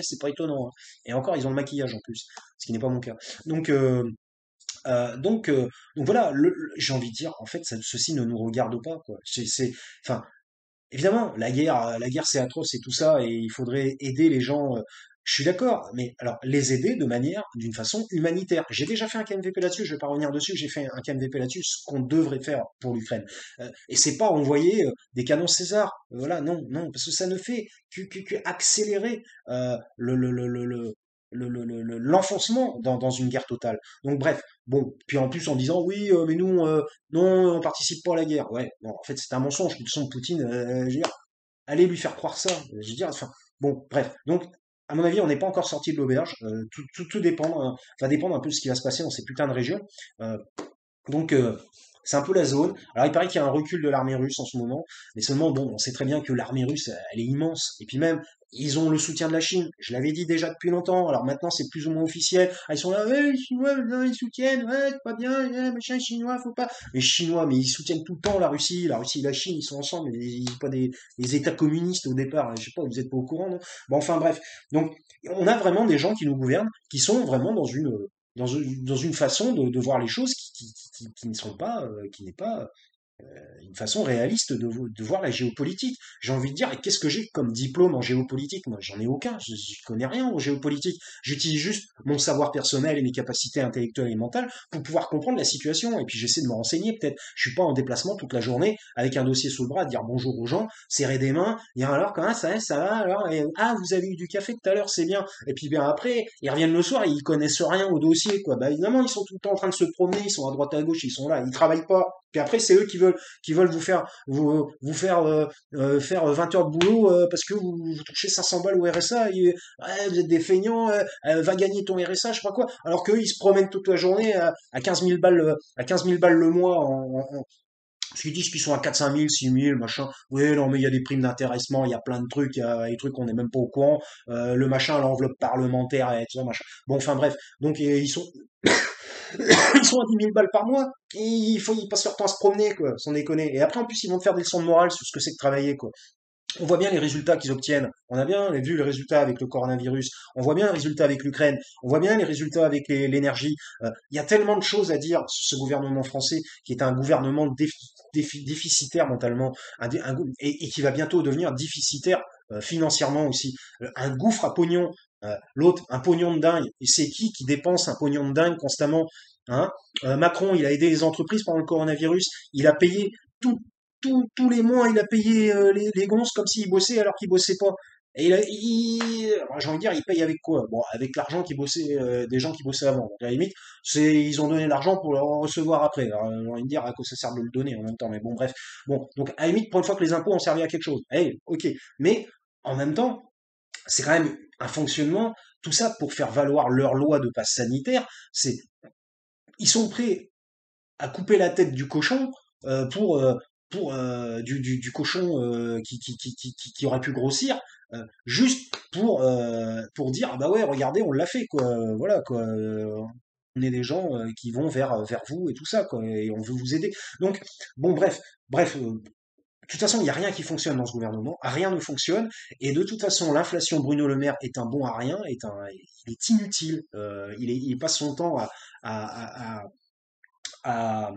C'est pas étonnant, hein. Et encore, ils ont le maquillage en plus, ce qui n'est pas mon cas. Donc, euh, euh, donc, euh, donc voilà, j'ai envie de dire, en fait, ceci ne nous regarde pas, quoi. Enfin, évidemment, la guerre c'est atroce et tout ça, et il faudrait aider les gens. Je suis d'accord, mais alors les aider d'une façon humanitaire. J'ai déjà fait un KMVP là-dessus, je vais pas revenir dessus. J'ai fait un KMVP là-dessus, ce qu'on devrait faire pour l'Ukraine. Et c'est pas envoyer des canons César. Voilà, non, non, parce que ça ne fait que accélérer l'enfoncement dans une guerre totale. Donc bref, bon, puis en plus en disant oui, mais nous, non, on participe pas à la guerre. Ouais, non, en fait, c'est un mensonge. De toute façon, Poutine, je veux dire, allez lui faire croire ça. Je veux dire, enfin, bon, bref. Donc, à mon avis, on n'est pas encore sorti de l'auberge. Tout dépend, va dépendre un peu de ce qui va se passer dans ces putains de régions. Euh, donc, c'est un peu la zone. Alors, il paraît qu'il y a un recul de l'armée russe en ce moment, mais seulement, bon, on sait très bien que l'armée russe, elle est immense. Et puis même, ils ont le soutien de la Chine. Je l'avais dit déjà depuis longtemps. Alors maintenant, c'est plus ou moins officiel. Ah, ils sont là, ouais, les Chinois, non, ils soutiennent, ouais, c'est pas bien, ouais, machin, les Chinois, faut pas. Les Chinois, mais ils soutiennent tout le temps la Russie et la Chine, ils sont ensemble, mais ils sont pas des États communistes au départ. Je sais pas, vous êtes pas au courant, non? Bon, enfin bref. Donc, on a vraiment des gens qui nous gouvernent, qui sont vraiment dans une façon de voir les choses qui ne sont pas, qui n'est pas une façon réaliste de voir la géopolitique. J'ai envie de dire, et qu'est-ce que j'ai comme diplôme en géopolitique? Moi, j'en ai aucun, je connais rien en géopolitique. J'utilise juste mon savoir personnel et mes capacités intellectuelles et mentales pour pouvoir comprendre la situation. Et puis j'essaie de me renseigner, peut-être. Je suis pas en déplacement toute la journée avec un dossier sous le bras, à dire bonjour aux gens, serrer des mains, dire alors comment ça va, alors, ah, vous avez eu du café tout à l'heure, c'est bien. Et puis bien après, ils reviennent le soir, et ils connaissent rien au dossier, quoi. Bah évidemment, ils sont tout le temps en train de se promener, ils sont à droite à gauche, ils sont là, ils travaillent pas. Puis après, c'est eux qui veulent vous faire faire 20 heures de boulot parce que vous touchez 500 balles au RSA. Et, ouais, vous êtes des feignants, va gagner ton RSA, je sais pas quoi. Alors qu'eux, ils se promènent toute la journée à 15 000 balles, à 15 000 balles le mois parce qu'ils disent qu'ils sont à 4 5 000, 6 000, machin. Oui, non, mais il y a des primes d'intéressement, il y a plein de trucs, il y a des trucs qu'on n'est même pas au courant. Le machin, l'enveloppe parlementaire, et tout ça, machin. Bon, enfin bref. Donc, ils sont, ils sont à 10 000 balles par mois. Et ils passent leur temps à se promener, quoi, sans déconner. Et après, en plus, ils vont te faire des leçons de morale sur ce que c'est que travailler, quoi. On voit bien les résultats qu'ils obtiennent. On a bien vu les résultats avec le coronavirus. On voit bien les résultats avec l'Ukraine. On voit bien les résultats avec l'énergie. Il y a tellement de choses à dire sur ce gouvernement français qui est un gouvernement déficitaire mentalement et qui va bientôt devenir déficitaire financièrement aussi. Un gouffre à pognon. L'autre, un pognon de dingue. Et c'est qui dépense un pognon de dingue constamment, hein? Macron, il a aidé les entreprises pendant le coronavirus. Il a payé tout, tous les mois, il a payé les gonzes comme s'ils bossaient alors qu'ils bossaient pas. Et alors, j'ai envie de dire, il paye avec quoi? Bon, avec l'argent qui bossait, des gens qui bossaient avant. Donc, à la limite, ils ont donné l'argent pour le recevoir après. Alors, j'ai envie de dire à quoi ça sert de le donner en même temps. Mais bon, bref. Bon, donc à la limite, pour une fois que les impôts ont servi à quelque chose. Allez, ok. Mais en même temps, c'est quand même un fonctionnement. Tout ça pour faire valoir leur loi de passe sanitaire. Ils sont prêts à couper la tête du cochon pour du cochon qui aurait pu grossir juste pour dire ah bah ouais regardez on l'a fait quoi voilà quoi on est des gens qui vont vers vous et tout ça quoi et on veut vous aider donc bon bref de toute façon, il n'y a rien qui fonctionne dans ce gouvernement, rien ne fonctionne, et de toute façon, l'inflation, Bruno Le Maire est un bon à rien, il est inutile, il passe son temps à, à, à,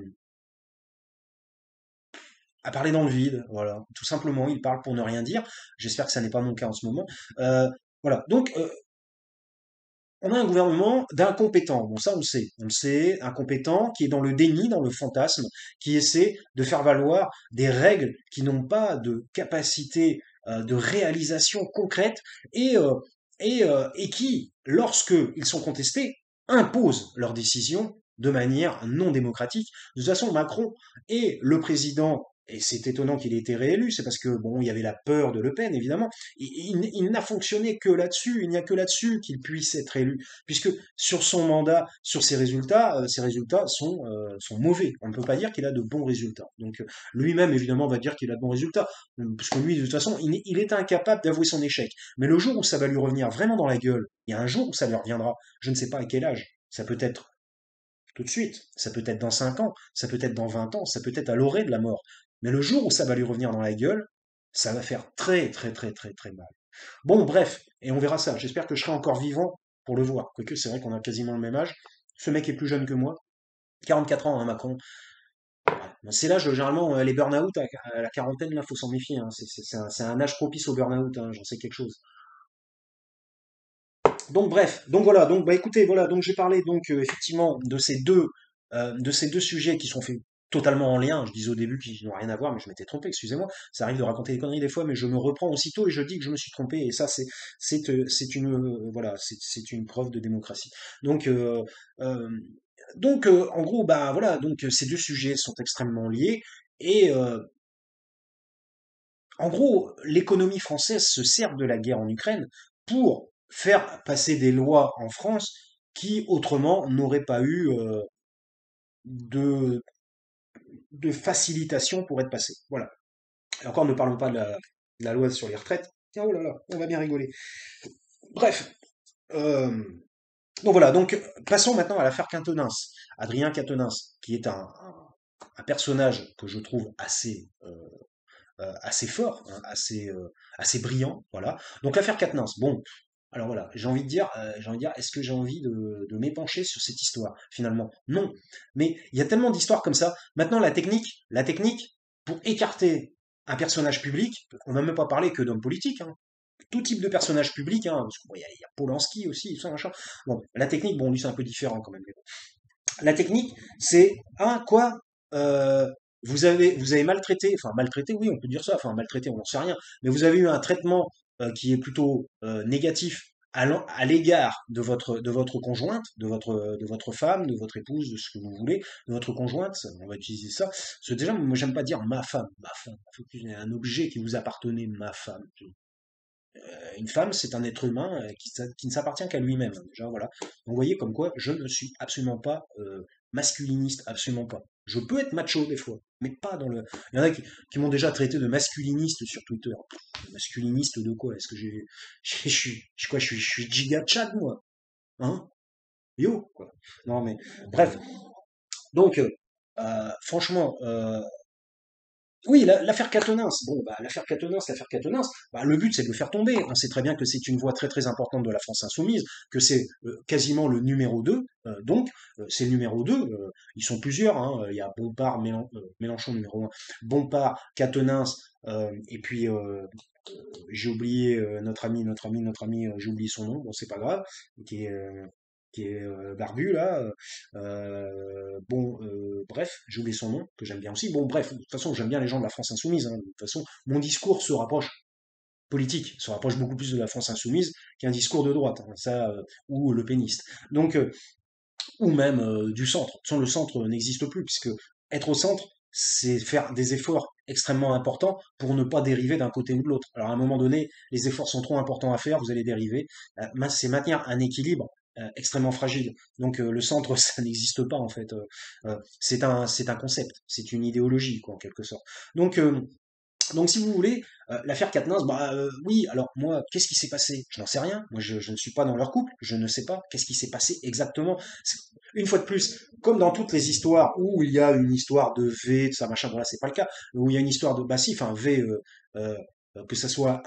à parler dans le vide, voilà. Tout simplement, il parle pour ne rien dire. J'espère que ça n'est pas mon cas en ce moment. Voilà. Donc, on a un gouvernement d'incompétents. Bon, ça, on le sait, incompétent, qui est dans le déni, dans le fantasme, qui essaie de faire valoir des règles qui n'ont pas de capacité de réalisation concrète et et qui, lorsque ils sont contestés, imposent leurs décisions de manière non démocratique. De toute façon, Macron est le président, et c'est étonnant qu'il ait été réélu, c'est parce que bon, il y avait la peur de Le Pen, évidemment. Il n'a fonctionné que là-dessus, il n'y a que là-dessus qu'il puisse être élu, puisque sur son mandat, sur ses résultats sont mauvais. On ne peut pas dire qu'il a de bons résultats. Donc lui-même, évidemment, va dire qu'il a de bons résultats, parce que lui, de toute façon, il est incapable d'avouer son échec. Mais le jour où ça va lui revenir vraiment dans la gueule, il y a un jour où ça lui reviendra. Je ne sais pas à quel âge. Ça peut être tout de suite, ça peut être dans 5 ans, ça peut être dans 20 ans, ça peut être à l'orée de la mort. Mais le jour où ça va lui revenir dans la gueule, ça va faire très très très très très mal. Bon, bref, et on verra ça. J'espère que je serai encore vivant pour le voir. Quoique c'est vrai qu'on a quasiment le même âge. Ce mec est plus jeune que moi. 44 ans, hein, Macron. C'est l'âge, généralement, les burn-out à la quarantaine, là, faut s'en méfier. Hein. C'est un âge propice au burn-out, hein, j'en sais quelque chose. Donc bref, donc voilà, donc bah écoutez, voilà, donc j'ai parlé donc effectivement de ces deux sujets qui sont faits totalement en lien. Je disais au début qu'ils n'ont rien à voir, mais je m'étais trompé, excusez-moi. Ça arrive de raconter des conneries des fois, mais je me reprends aussitôt et je dis que je me suis trompé. Et ça, c'est une voilà, c'est une preuve de démocratie. Donc euh, en gros, bah voilà, donc ces deux sujets sont extrêmement liés et en gros, l'économie française se sert de la guerre en Ukraine pour faire passer des lois en France qui autrement n'auraient pas eu de, de facilitation pour être passées. Voilà. Et encore, ne parlons pas de la loi sur les retraites. Tiens, oh là là, on va bien rigoler. Bref. euh, donc voilà, donc passons maintenant à l'affaire Quatennens. Adrien Quatennens, qui est un personnage que je trouve assez fort, hein, assez brillant, voilà. Donc l'affaire Quatennens, bon, alors voilà, j'ai envie de dire, est-ce que j'ai envie de m'épancher sur cette histoire finalement? Non, mais il y a tellement d'histoires comme ça. Maintenant, la technique pour écarter un personnage public, on n'a même pas parlé que d'hommes politiques, hein, tout type de personnage public, hein, parce qu'il y a Polanski aussi, tout ça, machin. Bon, la technique, bon, lui c'est un peu différent quand même. Mais bon. La technique, c'est quoi euh, vous avez maltraité, enfin maltraité, oui, on peut dire ça, enfin maltraité, on n'en sait rien, mais vous avez eu un traitement qui est plutôt négatif à l'égard de votre conjointe, de votre femme, de votre épouse, de ce que vous voulez, de votre conjointe, on va utiliser ça. Parce que déjà, moi j'aime pas dire ma femme, il faut qu'il y ait un objet qui vous appartenait, ma femme. Une femme, c'est un être humain qui ne s'appartient qu'à lui-même. Déjà, voilà. Donc, vous voyez comme quoi je ne suis absolument pas masculiniste, absolument pas. Je peux être macho des fois, mais pas dans le. Il y en a qui m'ont déjà traité de masculiniste sur Twitter. Masculiniste de quoi? Est-ce que je suis giga Chad moi? Hein? Yo, quoi. Non mais bref. Donc franchement, oui, l'affaire Quatennens. Bon, bah, l'affaire Quatennens, bah, le but c'est de le faire tomber. On sait très bien que c'est une voix très très importante de la France insoumise, que c'est quasiment le numéro 2. Donc, c'est le numéro 2. Ils sont plusieurs. Hein. Il y a Bompard, Mélenchon numéro 1, Bompard, Quatennens, et puis j'ai oublié notre ami, j'ai oublié son nom. Bon, c'est pas grave. Qui est barbu là. Bon, bref, j'ai oublié son nom, que j'aime bien aussi. Bon, bref, de toute façon, j'aime bien les gens de la France insoumise. Hein. De toute façon, mon discours se rapproche politique, se rapproche beaucoup plus de la France insoumise qu'un discours de droite, hein, ça, ou le péniste. Donc, ou même du centre. De toute façon, le centre n'existe plus, puisque être au centre, c'est faire des efforts extrêmement importants pour ne pas dériver d'un côté ou de l'autre. Alors à un moment donné, les efforts sont trop importants à faire, vous allez dériver. C'est maintenir un équilibre extrêmement fragile. Donc le centre, ça n'existe pas en fait. C'est un concept, c'est une idéologie quoi en quelque sorte. Donc, si vous voulez, l'affaire Quatennens, bah oui, alors moi, qu'est-ce qui s'est passé? Je n'en sais rien. Moi, je ne suis pas dans leur couple, je ne sais pas qu'est-ce qui s'est passé exactement. Une fois de plus, comme dans toutes les histoires où il y a une histoire de V, de ça, machin, voilà, c'est pas le cas, où il y a une histoire de, bah si, enfin, V, euh, que ça soit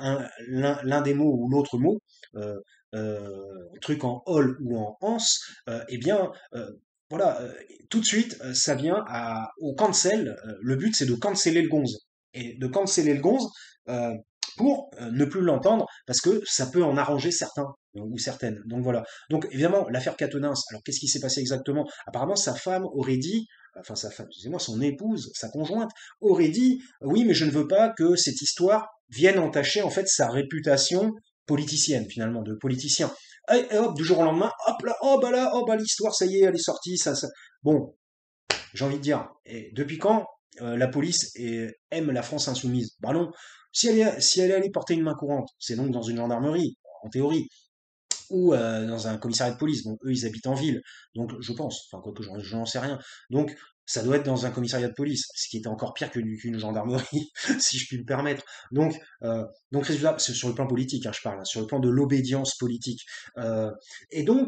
l'un des mots ou l'autre mot, euh, un truc en ol ou en ans, eh bien, voilà, tout de suite, ça vient au cancel. Le but, c'est de canceller le gonze et de canceller le gonze euh, pour ne plus l'entendre parce que ça peut en arranger certains ou certaines. Donc voilà. Donc évidemment, l'affaire Quatennens, alors qu'est-ce qui s'est passé exactement? Apparemment, sa femme aurait dit, enfin sa femme, excusez-moi, son épouse, sa conjointe, aurait dit, oui, mais je ne veux pas que cette histoire vienne entacher en fait sa réputation politicienne finalement, de politiciens. Et hop, du jour au lendemain, hop là, oh bah l'histoire, ça y est, elle est sortie, ça. Bon, j'ai envie de dire, et depuis quand la police aime la France insoumise? Bah non. Si elle est allée porter une main courante, c'est donc dans une gendarmerie, en théorie, ou dans un commissariat de police. Bon, eux, ils habitent en ville, donc je pense, enfin quoique je n'en sais rien. Donc ça doit être dans un commissariat de police, ce qui était encore pire qu'une gendarmerie, si je puis me permettre. Donc, résultat, c'est sur le plan politique, hein, je parle, hein, sur le plan de l'obédience politique. Euh, eh bien,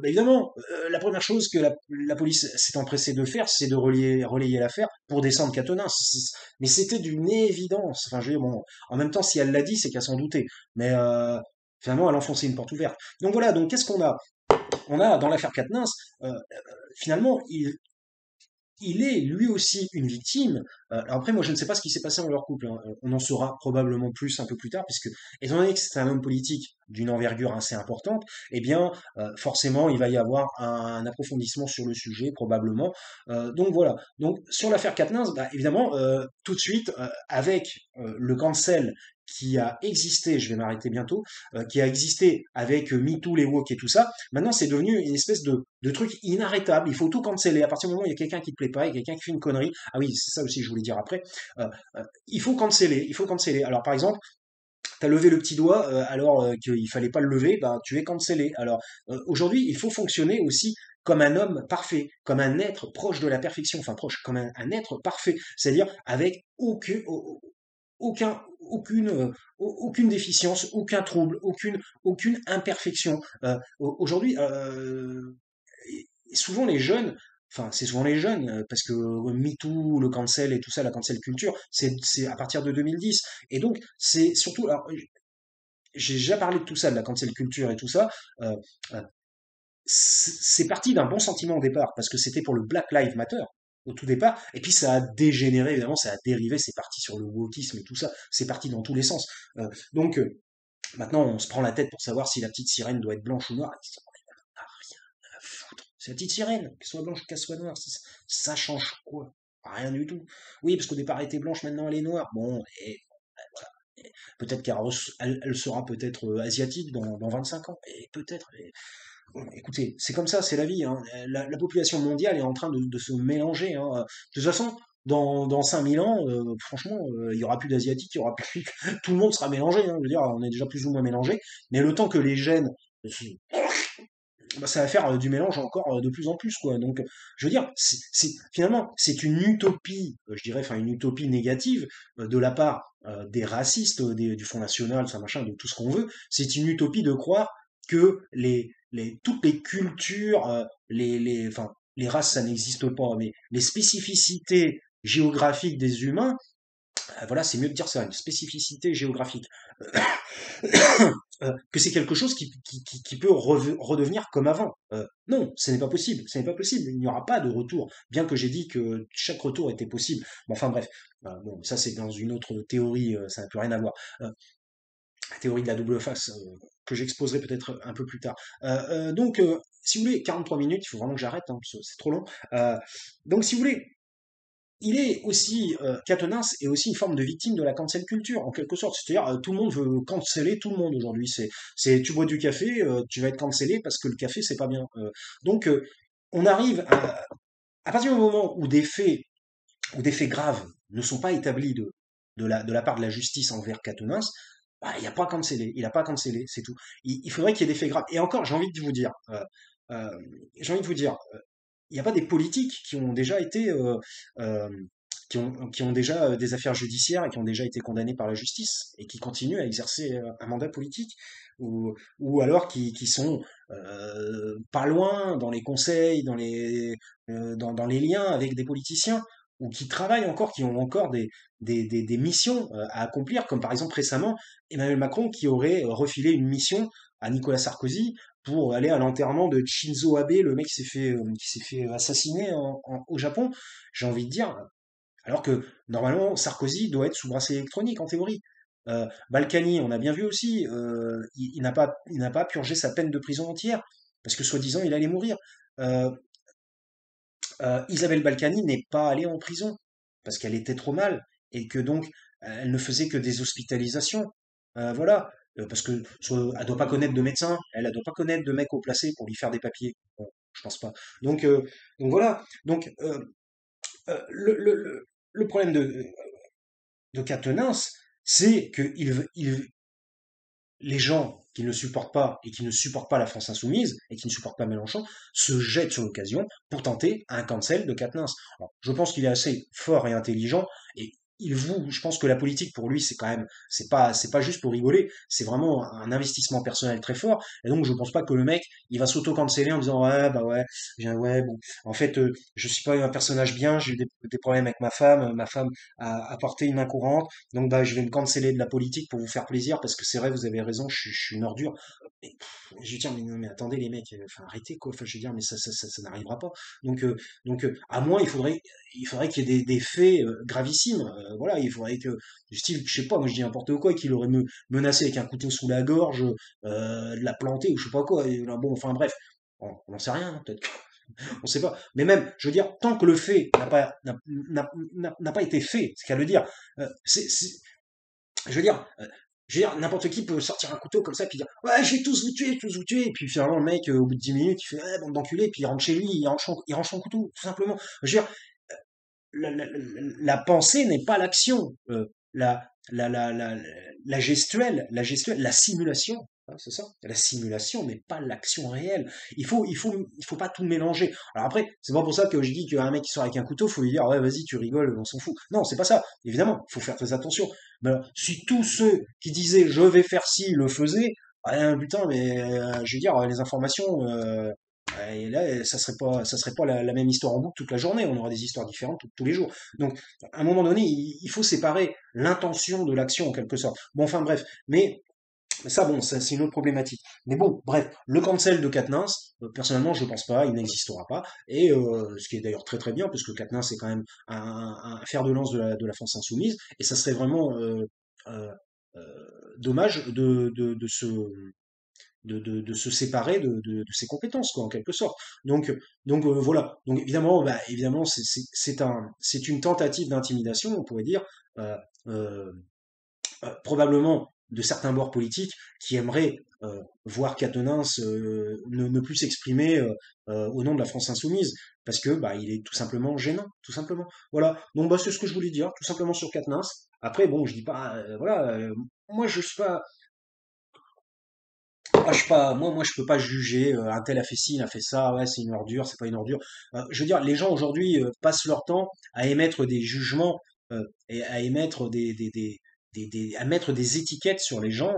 bah, évidemment, la première chose que la police s'est empressée de faire, c'est de relayer l'affaire pour descendre Catonins. Mais c'était d'une évidence. Enfin, je veux dire, bon, en même temps, si elle l'a dit, c'est qu'elle s'en doutait. Mais finalement, elle enfonçait une porte ouverte. Donc voilà, donc qu'est-ce qu'on a? On a dans l'affaire Quatennens, finalement, il est lui aussi une victime. Alors après, moi, je ne sais pas ce qui s'est passé dans leur couple, hein. On en saura probablement plus un peu plus tard, puisque, étant donné que c'est un homme politique d'une envergure assez importante, eh bien, forcément, il va y avoir un approfondissement sur le sujet, probablement. Donc voilà. Donc, sur l'affaire Quatennens, bah, évidemment, tout de suite, avec le cancel qui a existé, je vais m'arrêter bientôt, qui a existé avec MeToo, les woke et tout ça, maintenant c'est devenu une espèce de truc inarrêtable. Il faut tout canceller. À partir du moment où il y a quelqu'un qui te plaît pas, il y a quelqu'un qui fait une connerie. Ah oui, c'est ça aussi que je voulais dire après. Il faut canceller. Il faut canceller. Alors par exemple, t'as levé le petit doigt alors qu'il fallait pas le lever, bah tu es cancellé. Alors aujourd'hui, il faut fonctionner aussi comme un homme parfait, comme un être proche de la perfection, enfin proche, comme un être parfait, c'est-à-dire avec aucune déficience, aucun trouble, aucune imperfection. Aujourd'hui, souvent les jeunes, enfin c'est souvent les jeunes, parce que MeToo, le cancel et tout ça, la cancel culture, c'est à partir de 2010. Et donc c'est surtout, alors j'ai déjà parlé de tout ça, de la cancel culture et tout ça. euh, euh, c'est parti d'un bon sentiment au départ, parce que c'était pour le Black Lives Matter au tout départ, et puis ça a dégénéré, évidemment, ça a dérivé, c'est parti sur le wokisme et tout ça, c'est parti dans tous les sens. Donc maintenant, on se prend la tête pour savoir si la petite sirène doit être blanche ou noire. On a rien à foutre. C'est la petite sirène, qu'elle soit blanche ou qu'elle soit noire, ça change quoi? Rien du tout. Oui, parce qu'au départ elle était blanche, maintenant elle est noire. Bon, et voilà. Peut-être elle sera peut-être asiatique dans 25 ans, et peut-être. Bon, écoutez, c'est comme ça, c'est la vie, hein. La population mondiale est en train de se mélanger, hein. De toute façon, dans 5000 ans, franchement, il y aura plus d'asiatiques, il y aura plus, tout le monde sera mélangé, hein. Je veux dire, on est déjà plus ou moins mélangé, mais le temps que les gènes, bah, ça va faire du mélange encore de plus en plus, quoi. Donc, je veux dire, finalement, c'est une utopie, je dirais, enfin une utopie négative de la part des racistes, du Front National, ça machin, de tout ce qu'on veut. C'est une utopie de croire que toutes les cultures, enfin, les races, ça n'existe pas, mais les spécificités géographiques des humains, voilà, c'est mieux de dire ça, une spécificité géographique. Que c'est quelque chose qui peut redevenir comme avant. Non, ce n'est pas possible, ce n'est pas possible, il n'y aura pas de retour, bien que j'ai dit que chaque retour était possible. Bon, enfin bref, bon, ça c'est dans une autre théorie, ça n'a plus rien à voir. La théorie de la double face, que j'exposerai peut-être un peu plus tard. Donc, si vous voulez, 43 minutes, il faut vraiment que j'arrête, hein, parce que c'est trop long. Donc, si vous voulez, il est aussi, Quatennens est aussi une forme de victime de la cancel culture, en quelque sorte. C'est-à-dire, tout le monde veut canceller tout le monde aujourd'hui. Tu bois du café, tu vas être cancellé parce que le café, c'est pas bien. Donc, on arrive à partir du moment où des faits graves ne sont pas établis de la part de la justice envers Quatennens, bah, il n'y a pas à canceller. Il n'a pas à canceller, c'est tout. Il faudrait qu'il y ait des faits graves. Et encore, euh, j'ai envie de vous dire, il n'y a pas des politiques qui ont déjà été euh, qui ont déjà des affaires judiciaires et qui ont déjà été condamnés par la justice et qui continuent à exercer un mandat politique ou alors qui sont pas loin dans les conseils, dans les liens avec des politiciens ou qui travaillent encore, qui ont encore des missions à accomplir, comme par exemple récemment Emmanuel Macron qui aurait refilé une mission à Nicolas Sarkozy pour aller à l'enterrement de Shinzo Abe, le mec qui s'est fait assassiner au Japon. J'ai envie de dire, alors que normalement Sarkozy doit être sous bracelet électronique en théorie. Balkany, on a bien vu aussi, il n'a pas purgé sa peine de prison entière parce que soi-disant il allait mourir. Euh, Isabelle Balkany n'est pas allée en prison parce qu'elle était trop mal et que donc elle ne faisait que des hospitalisations. Voilà. Parce que elle doit pas connaître de médecin, elle doit pas connaître de mec au placé pour lui faire des papiers. Bon, je pense pas. Donc, euh, donc voilà. Donc le problème de Quatennens, c'est que les gens qui ne le supportent pas et qui ne supportent pas la France insoumise et qui ne supportent pas Mélenchon se jettent sur l'occasion pour tenter un cancel de Quatennens. Alors, je pense qu'il est assez fort et intelligent et je pense que la politique pour lui c'est quand même c'est pas juste pour rigoler, c'est vraiment un investissement personnel très fort et donc je pense pas que le mec il va s'auto-canceller en disant ouais bah ouais ouais bon en fait je suis pas un personnage bien, j'ai eu des problèmes avec ma femme a porté une main courante donc bah, je vais me canceller de la politique pour vous faire plaisir parce que c'est vrai, vous avez raison, je suis une ordure. Mais, je veux dire, mais, non, mais attendez les mecs, enfin arrêtez quoi. Enfin, je veux dire, mais ça n'arrivera pas. À moins il faudrait qu'il y ait des faits gravissimes. Voilà, il faudrait que, du style, je sais pas, moi je dis n'importe quoi, qu'il aurait menacé avec un couteau sous la gorge, de la planter ou je sais pas quoi. Et, là, bon, enfin bref, on n'en sait rien, hein, peut-être on sait pas. Mais même, je veux dire, tant que le fait n'a pas été fait, c'est qu'à le dire, je veux dire, n'importe qui peut sortir un couteau comme ça, puis dire, ouais, je vais tous vous tuer, et puis finalement, le mec, au bout de 10 minutes, il fait, ouais, bande d'enculés, puis il rentre chez lui, il range son couteau, tout simplement. Je veux dire, la pensée n'est pas l'action. La, la, la, la, la simulation, hein, c'est ça. La simulation n'est pas l'action réelle. Il faut pas tout mélanger. Alors après, c'est pas pour ça que je dis qu'un mec qui sort avec un couteau, faut lui dire, ouais, vas-y, tu rigoles, on s'en fout. Non, c'est pas ça. Évidemment, il faut faire très attention. Mais alors, si tous ceux qui disaient, je vais faire ci, le faisaient, putain, mais je veux dire, les informations, et là, ça serait pas la même histoire en boucle toute la journée. On aura des histoires différentes tous les jours. Donc, à un moment donné, il faut séparer l'intention de l'action en quelque sorte. Bon, enfin bref. Mais ça, bon, ça, c'est une autre problématique. Mais bon, bref, le cancel de Quatennens, personnellement, je pense pas, il n'existera pas. Et ce qui est d'ailleurs très très bien, parce que Quatennens c'est quand même un fer de lance de la France insoumise, et ça serait vraiment euh, euh, dommage de se séparer de ses compétences, quoi, en quelque sorte. Donc, voilà. Donc évidemment, bah, évidemment, c'est une tentative d'intimidation, on pourrait dire, euh, euh, probablement de certains bords politiques qui aimeraient voir Quatennens ne plus s'exprimer au nom de la France insoumise, parce que bah, il est tout simplement gênant, tout simplement. Voilà. Donc bah, c'est ce que je voulais dire, tout simplement sur Quatennens. Après, bon, je dis pas, voilà, moi je suis pas, je suis pas, moi, je peux pas juger. Un tel a fait ci, il a fait ça. Ouais, c'est une ordure, c'est pas une ordure. Je veux dire, les gens aujourd'hui passent leur temps à émettre des jugements et à émettre à mettre des étiquettes sur les gens.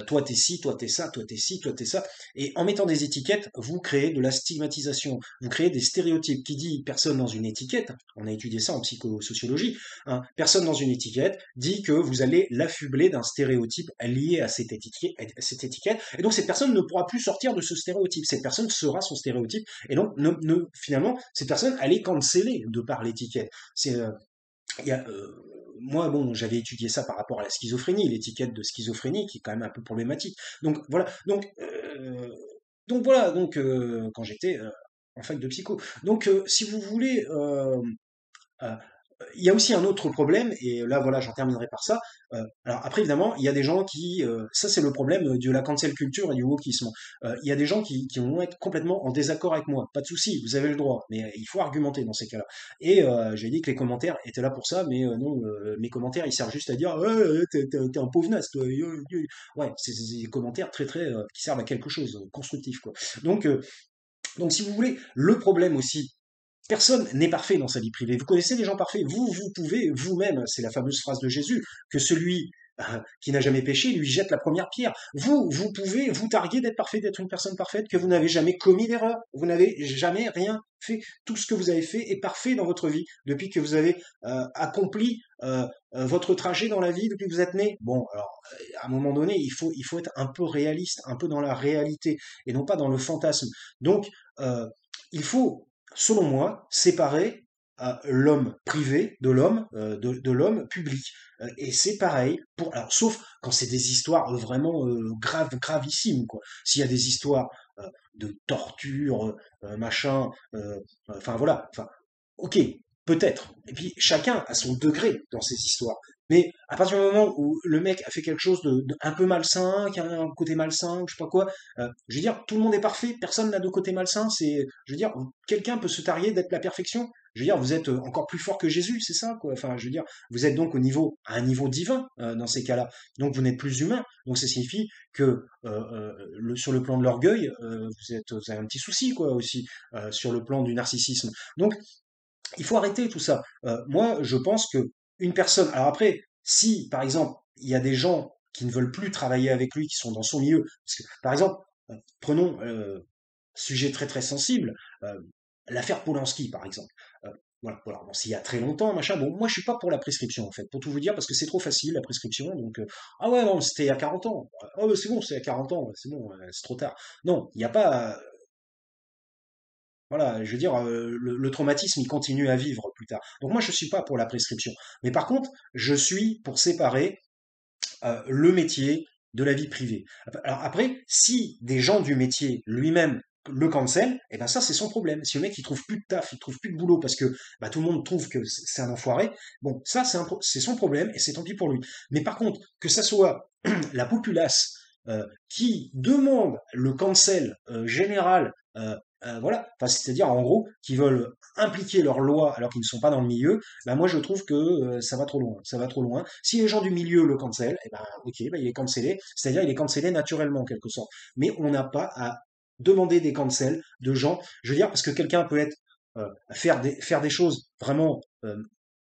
Toi t'es ci, toi t'es ça, toi t'es ci, toi t'es ça. Et en mettant des étiquettes, vous créez de la stigmatisation. Vous créez des stéréotypes. Qui dit personne dans une étiquette, on a étudié ça en psychosociologie, hein, personne dans une étiquette dit que vous allez l'affubler d'un stéréotype lié à cette étiquette. Et donc cette personne ne pourra plus sortir de ce stéréotype. Cette personne sera son stéréotype. Et donc finalement, cette personne, elle est cancellée de par l'étiquette. C'est, il y a, moi, bon, j'avais étudié ça par rapport à la schizophrénie, l'étiquette de schizophrénie qui est quand même un peu problématique. Donc voilà. Donc voilà. Donc quand j'étais en fac de psycho. Donc si vous voulez. Euh, il y a aussi un autre problème, et là voilà, j'en terminerai par ça. Alors après, évidemment, il y a des gens ça c'est le problème de la cancel culture et du wokisme. Il y a des gens qui vont être complètement en désaccord avec moi. Pas de souci, vous avez le droit, mais il faut argumenter dans ces cas-là. Et j'ai dit que les commentaires étaient là pour ça, mais non, mes commentaires ils servent juste à dire t'es un pauvre naze, toi. Ouais, c'est des commentaires très très qui servent à quelque chose, constructif quoi. Donc euh, donc si vous voulez, le problème aussi personne n'est parfait dans sa vie privée. Vous connaissez des gens parfaits. Vous pouvez vous-même, c'est la fameuse phrase de Jésus, que celui qui n'a jamais péché lui jette la première pierre. Vous pouvez vous targuer d'être parfait, d'être une personne parfaite, que vous n'avez jamais commis d'erreur. Vous n'avez jamais rien fait. Tout ce que vous avez fait est parfait dans votre vie depuis que vous avez accompli votre trajet dans la vie depuis que vous êtes né. Bon, alors à un moment donné, il faut être un peu réaliste, un peu dans la réalité et non pas dans le fantasme. Donc, il faut selon moi, séparer l'homme privé de l'homme de l'homme public. Et c'est pareil pour alors sauf quand c'est des histoires vraiment gravissimes quoi. S'il y a des histoires de torture machin enfin voilà, enfin OK, peut-être. Et puis chacun a son degré dans ces histoires. Mais à partir du moment où le mec a fait quelque chose un peu malsain, qui a un côté malsain, ou je sais pas quoi, je veux dire, tout le monde est parfait, personne n'a de côté malsain. Je veux dire, quelqu'un peut se targuer d'être la perfection. Je veux dire, vous êtes encore plus fort que Jésus, c'est ça, quoi. Enfin, je veux dire, vous êtes donc à un niveau divin dans ces cas-là. Donc vous n'êtes plus humain. Donc ça signifie que sur le plan de l'orgueil, vous avez un petit souci, quoi, aussi, sur le plan du narcissisme. Donc il faut arrêter tout ça. Moi, je pense que une personne. Alors après, si par exemple il y a des gens qui ne veulent plus travailler avec lui, qui sont dans son milieu, parce que par exemple, prenons sujet très très sensible, euh, l'affaire Polanski par exemple. Euh, voilà, bon, s'il y a très longtemps, machin. Bon, moi je suis pas pour la prescription en fait, pour tout vous dire, parce que c'est trop facile la prescription. Donc ah ouais non, c'était il y a 40 ans. Ah ouais, c'est bon, c'était il y a 40 ans, c'est bon, c'est trop tard. Non, il n'y a pas. Voilà, je veux dire, le traumatisme, il continue à vivre plus tard. Donc moi, je suis pas pour la prescription. Mais par contre, je suis pour séparer le métier de la vie privée. Alors après, si des gens du métier lui-même le cancel, eh ben ça c'est son problème. Si le mec il trouve plus de taf, il trouve plus de boulot parce que bah, tout le monde trouve que c'est un enfoiré, bon ça c'est son problème et c'est tant pis pour lui. Mais par contre que ça soit la populace qui demande le cancel général, voilà, enfin, c'est-à-dire en gros qui veulent impliquer leurs lois alors qu'ils ne sont pas dans le milieu, bah moi je trouve que ça va trop loin, ça va trop loin. Si les gens du milieu le cancel, eh ben ok, ben, il est cancellé, c'est-à-dire il est cancellé naturellement en quelque sorte. Mais on n'a pas à demander des cancels de gens, je veux dire, parce que quelqu'un peut être faire des choses vraiment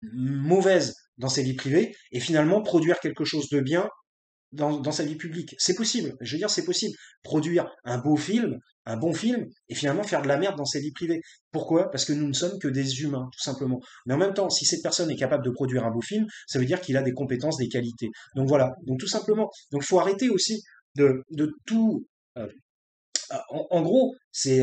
mauvaises dans sa vie privée et finalement produire quelque chose de bien dans sa vie publique. C'est possible, je veux dire, c'est possible. Produire un beau film, un bon film, et finalement faire de la merde dans sa vie privée. Pourquoi? Parce que nous ne sommes que des humains, tout simplement. Mais en même temps, si cette personne est capable de produire un beau film, ça veut dire qu'il a des compétences, des qualités. Donc voilà, donc tout simplement. Donc il faut arrêter aussi de tout. euh, en gros, c'est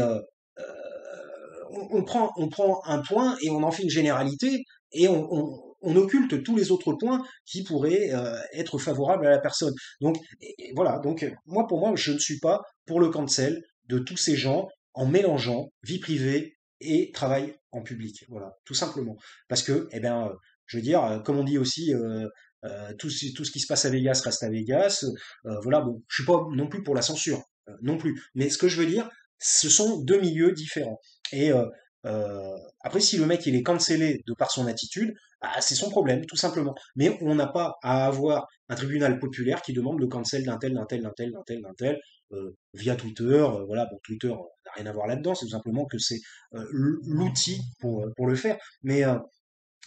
on prend un point et on en fait une généralité et on occulte tous les autres points qui pourraient être favorables à la personne. Donc et voilà, donc moi pour moi, je ne suis pas pour le cancel de tous ces gens en mélangeant vie privée et travail en public. Voilà, tout simplement. Parce que, eh ben, je veux dire, comme on dit aussi, tout ce qui se passe à Vegas reste à Vegas. Voilà, bon, je suis pas non plus pour la censure, non plus. Mais ce que je veux dire, ce sont deux milieux différents. Et après, si le mec il est cancellé de par son attitude, bah, c'est son problème, tout simplement. Mais on n'a pas à avoir un tribunal populaire qui demande le cancel d'un tel, d'un tel, d'un tel, d'un tel, d'un tel, via Twitter. Voilà, bon, Twitter n'a rien à voir là-dedans, c'est tout simplement que c'est l'outil pour le faire. Mais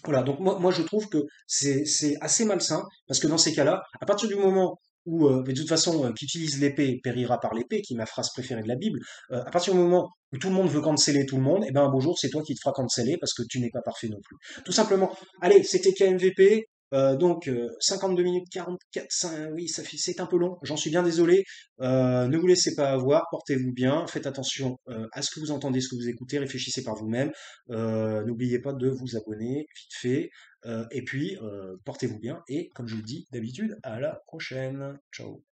voilà, donc moi je trouve que c'est assez malsain, parce que dans ces cas-là, à partir du moment où, mais de toute façon, qui utilise l'épée périra par l'épée, qui est ma phrase préférée de la Bible, à partir du moment où tout le monde veut canceller tout le monde, et ben un beau jour c'est toi qui te feras canceller parce que tu n'es pas parfait non plus. Tout simplement. Allez, c'était KMVP, donc 52 minutes 44, oui, c'est un peu long, j'en suis bien désolé. Ne vous laissez pas avoir, portez-vous bien, faites attention à ce que vous entendez, ce que vous écoutez, réfléchissez par vous-même. N'oubliez pas de vous abonner vite fait. Et puis, portez-vous bien. Et comme je le dis d'habitude, à la prochaine. Ciao.